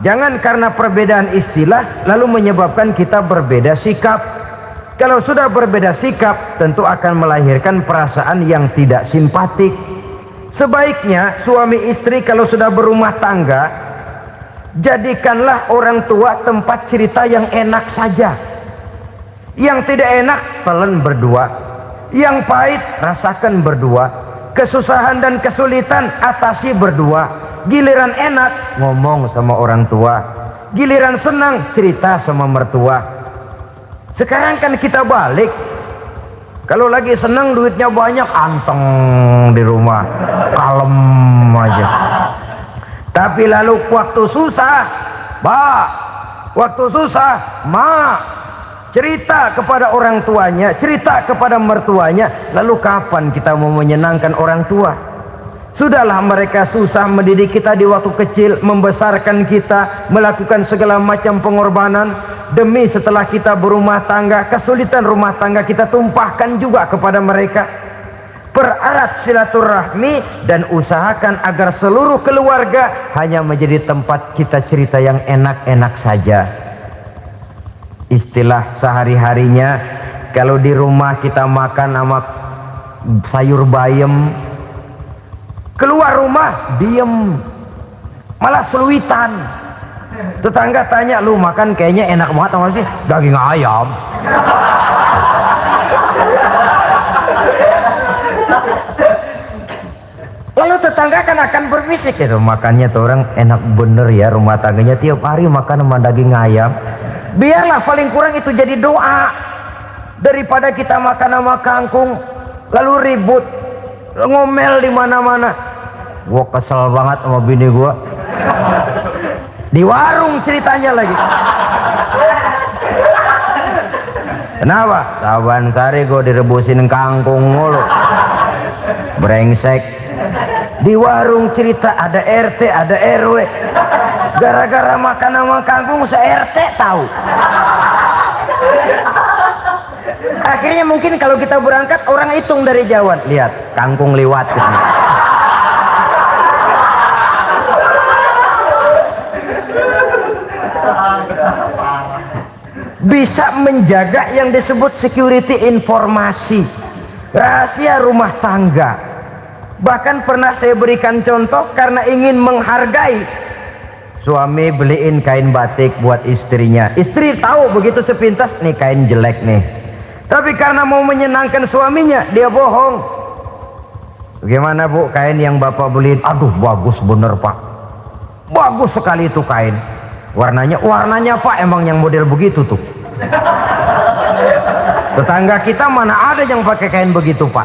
Jangan karena perbedaan istilah lalu menyebabkan kita berbeda sikap. Kalau sudah berbeda sikap, tentu akan melahirkan perasaan yang tidak simpatik. Sebaiknya suami istri kalau sudah berumah tangga, jadikanlah orang tua tempat cerita yang enak saja. Yang tidak enak telan berdua, yang pahit rasakan berdua, kesusahan dan kesulitan atasi berdua. Giliran enak ngomong sama orang tua, giliran senang cerita sama mertua. Sekarang kan kita balik, kalau lagi senang duitnya banyak, anteng di rumah, kalem aja. Tapi lalu waktu susah, waktu susah, cerita kepada orang tuanya, cerita kepada mertuanya. Lalu kapan kita mau menyenangkan orang tua? Sudahlah mereka susah mendidik kita di waktu kecil, membesarkan kita, melakukan segala macam pengorbanan. Demi setelah kita berumah tangga, kesulitan rumah tangga kita tumpahkan juga kepada mereka. Pererat silaturahmi dan usahakan agar seluruh keluarga hanya menjadi tempat kita cerita yang enak-enak saja. Istilah sehari-harinya, kalau di rumah kita makan sama sayur bayam, keluar rumah diem, malah seluitan. Tetangga tanya, lu makan kayaknya enak banget apa sih? Daging ayam. Lalu tetangga kan akan berbisik, itu makannya tuh orang enak bener ya, rumah tangganya tiap hari makan sama daging ayam. Biarlah paling kurang itu jadi doa, daripada kita makan sama kangkung lalu ribut ngomel di mana-mana. Gua kesel banget sama bini gua. Di warung ceritanya lagi. Kenapa? Saban sari gue direbusin kangkung mulu. Brengsek. Di warung cerita ada RT, ada RW. Gara-gara makan sama kangkung se-RT tahu. Akhirnya mungkin kalau kita berangkat orang hitung dari jauhan, lihat kangkung liwat gitu. Bisa menjaga yang disebut security informasi, rahasia rumah tangga. Bahkan pernah saya berikan contoh karena ingin menghargai, suami beliin kain batik buat istrinya. Istri tahu begitu sepintas, nih kain jelek nih, tapi karena mau menyenangkan suaminya dia bohong. Bagaimana bu, kain yang bapak beliin? Aduh bagus bener pak, bagus sekali itu kain. Warnanya pak emang yang model begitu tuh. Tetangga kita mana ada yang pakai kain begitu pak.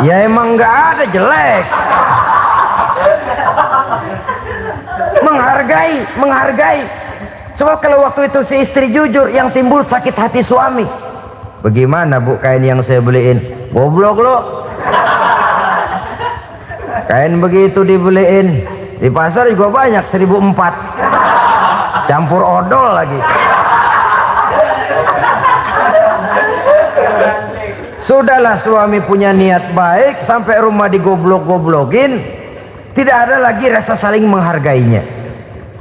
Ya emang nggak ada, jelek. Menghargai. Sebab kalau waktu itu si istri jujur, yang timbul sakit hati suami. Bagaimana bu kain yang saya beliin? Goblok lo. Kain begitu dibeliin di pasar juga banyak 1.400, campur odol lagi. Sudahlah, suami punya niat baik, sampai rumah digoblok-goblokin, tidak ada lagi rasa saling menghargainya.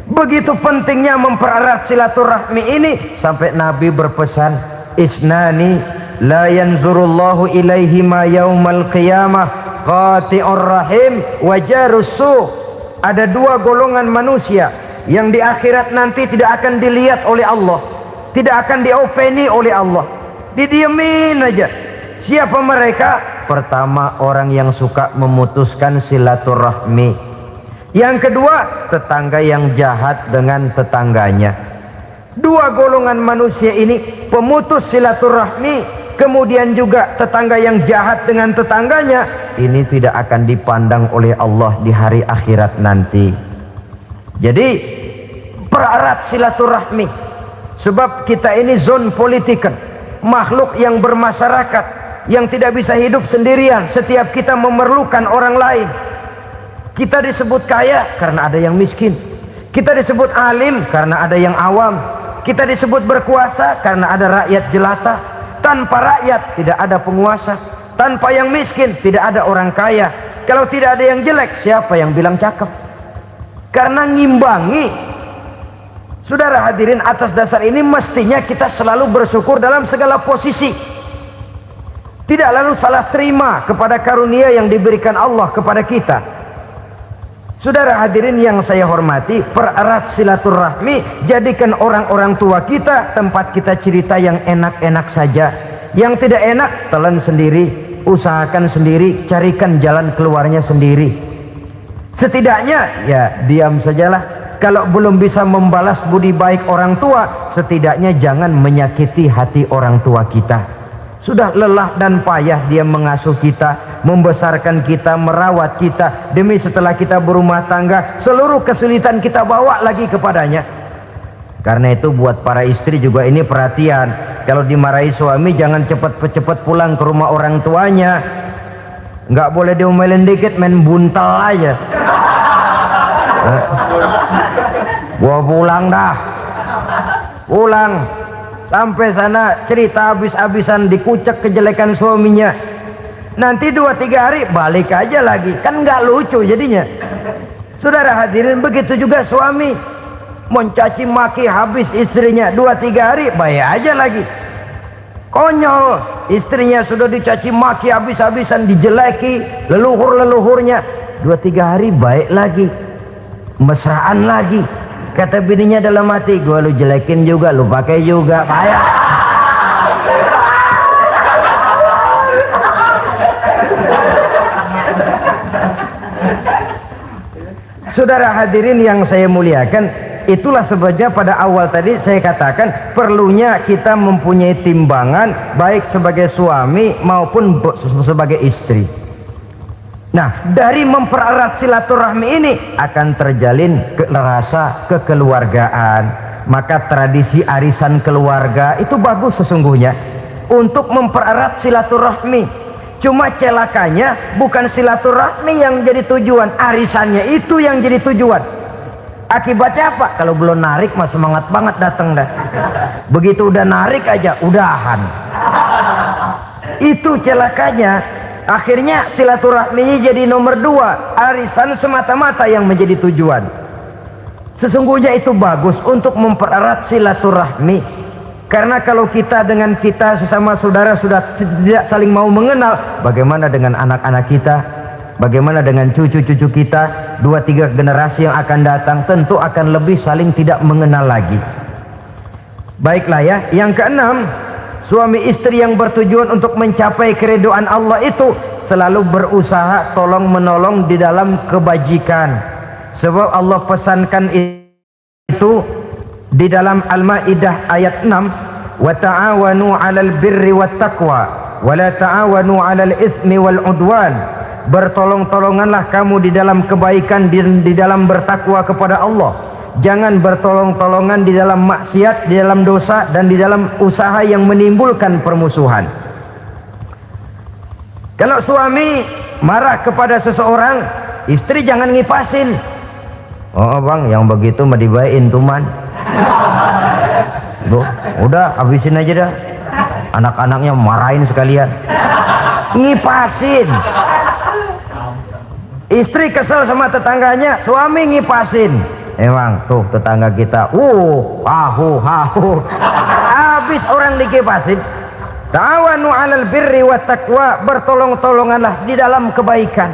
Begitu pentingnya mempererat silaturahmi ini, sampai Nabi berpesan, isnani la yanzurullahu ilaihima yaumal qiyamah qati'ur rahim wa jarus su. Ada dua golongan manusia yang di akhirat nanti tidak akan dilihat oleh Allah, tidak akan diopeni oleh Allah, didiemin aja. Siapa mereka? Pertama, orang yang suka memutuskan silaturahmi. Yang kedua, tetangga yang jahat dengan tetangganya. Dua golongan manusia ini, pemutus silaturahmi, kemudian juga tetangga yang jahat dengan tetangganya, ini tidak akan dipandang oleh Allah di hari akhirat nanti. Jadi pererat silaturahmi, sebab kita ini zon politiken, makhluk yang bermasyarakat, yang tidak bisa hidup sendirian. Setiap kita memerlukan orang lain. Kita disebut kaya karena ada yang miskin, kita disebut alim karena ada yang awam, kita disebut berkuasa karena ada rakyat jelata. Tanpa rakyat tidak ada penguasa, tanpa yang miskin tidak ada orang kaya. Kalau tidak ada yang jelek, siapa yang bilang cakep? Karena ngimbangi. Saudara hadirin, atas dasar ini mestinya kita selalu bersyukur dalam segala posisi, tidak lalu salah terima kepada karunia yang diberikan Allah kepada kita. Saudara hadirin yang saya hormati, pererat silaturahmi, jadikan orang-orang tua kita tempat kita cerita yang enak-enak saja. Yang tidak enak, telan sendiri, usahakan sendiri, carikan jalan keluarnya sendiri. Setidaknya ya diam sajalah. Kalau belum bisa membalas budi baik orang tua, setidaknya jangan menyakiti hati orang tua kita. Sudah lelah dan payah dia mengasuh kita, membesarkan kita, merawat kita, demi setelah kita berumah tangga, seluruh kesulitan kita bawa lagi kepadanya. Karena itu buat para istri juga ini perhatian, kalau dimarahi suami jangan cepat-cepat pulang ke rumah orang tuanya. Nggak boleh diomelin dikit, main buntal aja. Gua pulang dah, pulang. Sampai sana cerita habis-habisan, dikucek kejelekan suaminya. Nanti 2-3 hari balik aja lagi, kan nggak lucu jadinya. Saudara hadirin, begitu juga suami mencaci maki habis istrinya, 2-3 hari baik aja lagi. Konyol, istrinya sudah dicaci maki habis-habisan, dijeleki leluhur-leluhurnya, 2-3 hari baik lagi, mesraan lagi. Kata bininya dalam hati, gua lu jelekin juga, lu pakai juga, kayak. Saudara hadirin yang saya muliakan, itulah sebabnya pada awal tadi saya katakan perlunya kita mempunyai timbangan baik sebagai suami maupun sebagai istri. Nah, dari mempererat silaturahmi ini akan terjalin rasa kekeluargaan. Maka tradisi arisan keluarga itu bagus sesungguhnya untuk mempererat silaturahmi. Cuma celakanya bukan silaturahmi yang jadi tujuan, arisannya itu yang jadi tujuan. Akibatnya apa? Kalau belum narik mah semangat banget datang dah. Begitu udah narik aja udahan. Itu celakanya. Akhirnya silaturahminya jadi nomor 2, arisan semata-mata yang menjadi tujuan. Sesungguhnya itu bagus untuk mempererat silaturahmi. Karena kalau kita dengan kita sesama saudara sudah tidak saling mau mengenal, bagaimana dengan anak-anak kita? Bagaimana dengan cucu-cucu kita? 2-3 generasi yang akan datang tentu akan lebih saling tidak mengenal lagi. Baiklah ya, yang keenam, suami istri yang bertujuan untuk mencapai keridhaan Allah itu selalu berusaha tolong menolong di dalam kebajikan. Sebab Allah pesankan itu di dalam Al-Maidah ayat 6, wa ta'awanu 'alal birri wat taqwa wa la ta'awanu 'alal itsmi wal 'udwan. Bertolong-tolonganlah kamu di dalam kebaikan, di dalam bertakwa kepada Allah. Jangan bertolong-tolongan di dalam maksiat, di dalam dosa, dan di dalam usaha yang menimbulkan permusuhan. Kalau suami marah kepada seseorang, istri jangan ngipasin. Oh bang, yang begitu mah dibayain tuman. Bu, udah habisin aja dah. Anak-anaknya marahin sekalian. Ngipasin. Istri kesel sama tetangganya, suami ngipasin. Emang tuh tetangga kita, hahu. Habis orang dikipasin. Ta'awanu 'alal birri wat taqwa, bertolong-tolonganlah di dalam kebaikan.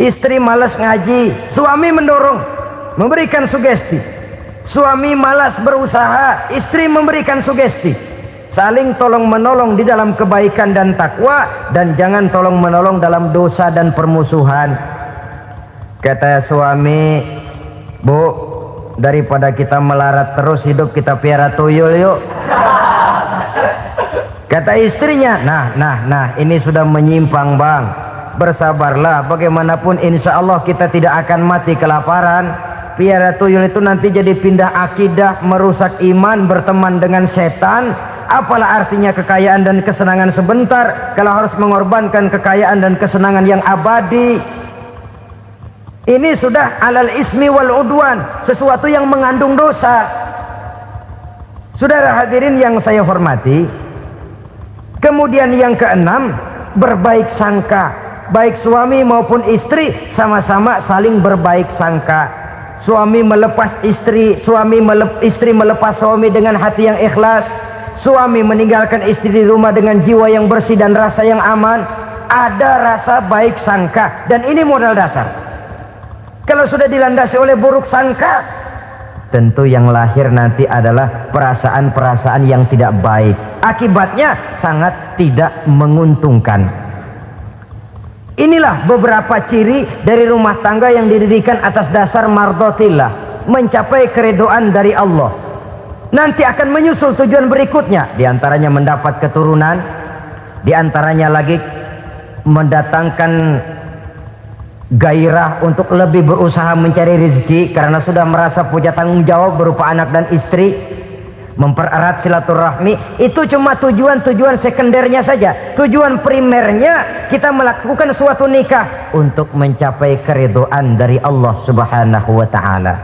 Istri malas ngaji, suami mendorong, memberikan sugesti. Suami malas berusaha, istri memberikan sugesti. Saling tolong menolong di dalam kebaikan dan takwa, dan jangan tolong menolong dalam dosa dan permusuhan. Kata suami, Bu, daripada kita melarat terus hidup, kita piara tuyul yuk. Kata istrinya, nah ini sudah menyimpang bang. Bersabarlah, bagaimanapun insya Allah kita tidak akan mati kelaparan. Piara tuyul itu nanti jadi pindah akidah, merusak iman, berteman dengan setan. Apalah artinya kekayaan dan kesenangan sebentar kalau harus mengorbankan kekayaan dan kesenangan yang abadi. Ini sudah alal ismi wal udwan, sesuatu yang mengandung dosa. Saudara hadirin yang saya hormati, kemudian yang keenam, berbaik sangka. Baik suami maupun istri sama-sama saling berbaik sangka. Suami melepas istri, istri melepas suami dengan hati yang ikhlas. Suami meninggalkan istri di rumah dengan jiwa yang bersih dan rasa yang aman. Ada rasa baik sangka, dan ini modal dasar. Kalau sudah dilandasi oleh buruk sangka, tentu yang lahir nanti adalah perasaan-perasaan yang tidak baik. Akibatnya sangat tidak menguntungkan. Inilah beberapa ciri dari rumah tangga yang didirikan atas dasar mardhatillah, mencapai keridhaan dari Allah. Nanti akan menyusul tujuan berikutnya, diantaranya mendapat keturunan, diantaranya lagi mendatangkan gairah untuk lebih berusaha mencari rezeki karena sudah merasa punya tanggung jawab berupa anak dan istri. Mempererat silaturahmi itu cuma tujuan-tujuan sekundernya saja. Tujuan primernya kita melakukan suatu nikah untuk mencapai keridhaan dari Allah Subhanahu wa ta'ala.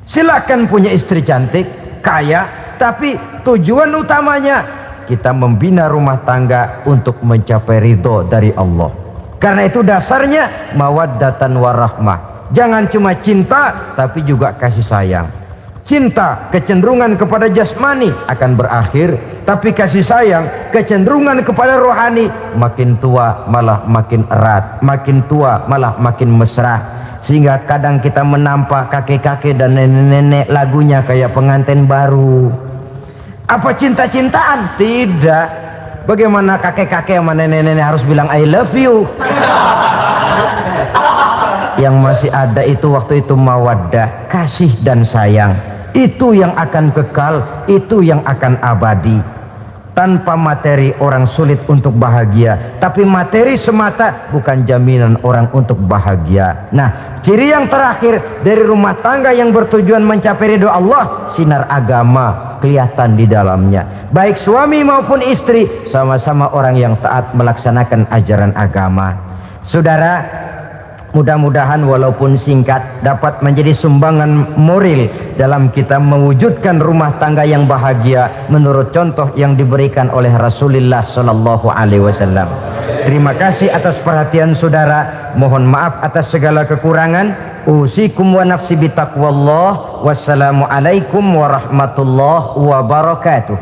Silakan punya istri cantik, kaya, tapi tujuan utamanya kita membina rumah tangga untuk mencapai ridho dari Allah. Karena itu dasarnya mawaddatan warahmah. Jangan cuma cinta, tapi juga kasih sayang. Cinta, kecenderungan kepada jasmani akan berakhir, tapi kasih sayang, kecenderungan kepada rohani, makin tua malah makin erat, makin tua malah makin mesra. Sehingga kadang kita menampak kakek-kakek dan nenek-nenek lagunya kayak pengantin baru. Apa cinta-cintaan? Tidak. Bagaimana kakek-kakek sama nenek-nenek harus bilang I love you? Yang masih ada itu waktu itu mawaddah, kasih dan sayang. Itu yang akan kekal, itu yang akan abadi. Tanpa materi orang sulit untuk bahagia, tapi materi semata bukan jaminan orang untuk bahagia. Nah, ciri yang terakhir dari rumah tangga yang bertujuan mencapai ridho Allah, sinar agama kelihatan di dalamnya. Baik suami maupun istri sama-sama orang yang taat melaksanakan ajaran agama. Saudara, Mudah-mudahan walaupun singkat dapat menjadi sumbangan moral dalam kita mewujudkan rumah tangga yang bahagia menurut contoh yang diberikan oleh Rasulullah sallallahu alaihi wasallam. Terima kasih atas perhatian saudara. Mohon maaf atas segala kekurangan. Usikum wa nafsi bitaqwallah. Wassalamualaikum warahmatullahi wabarakatuh.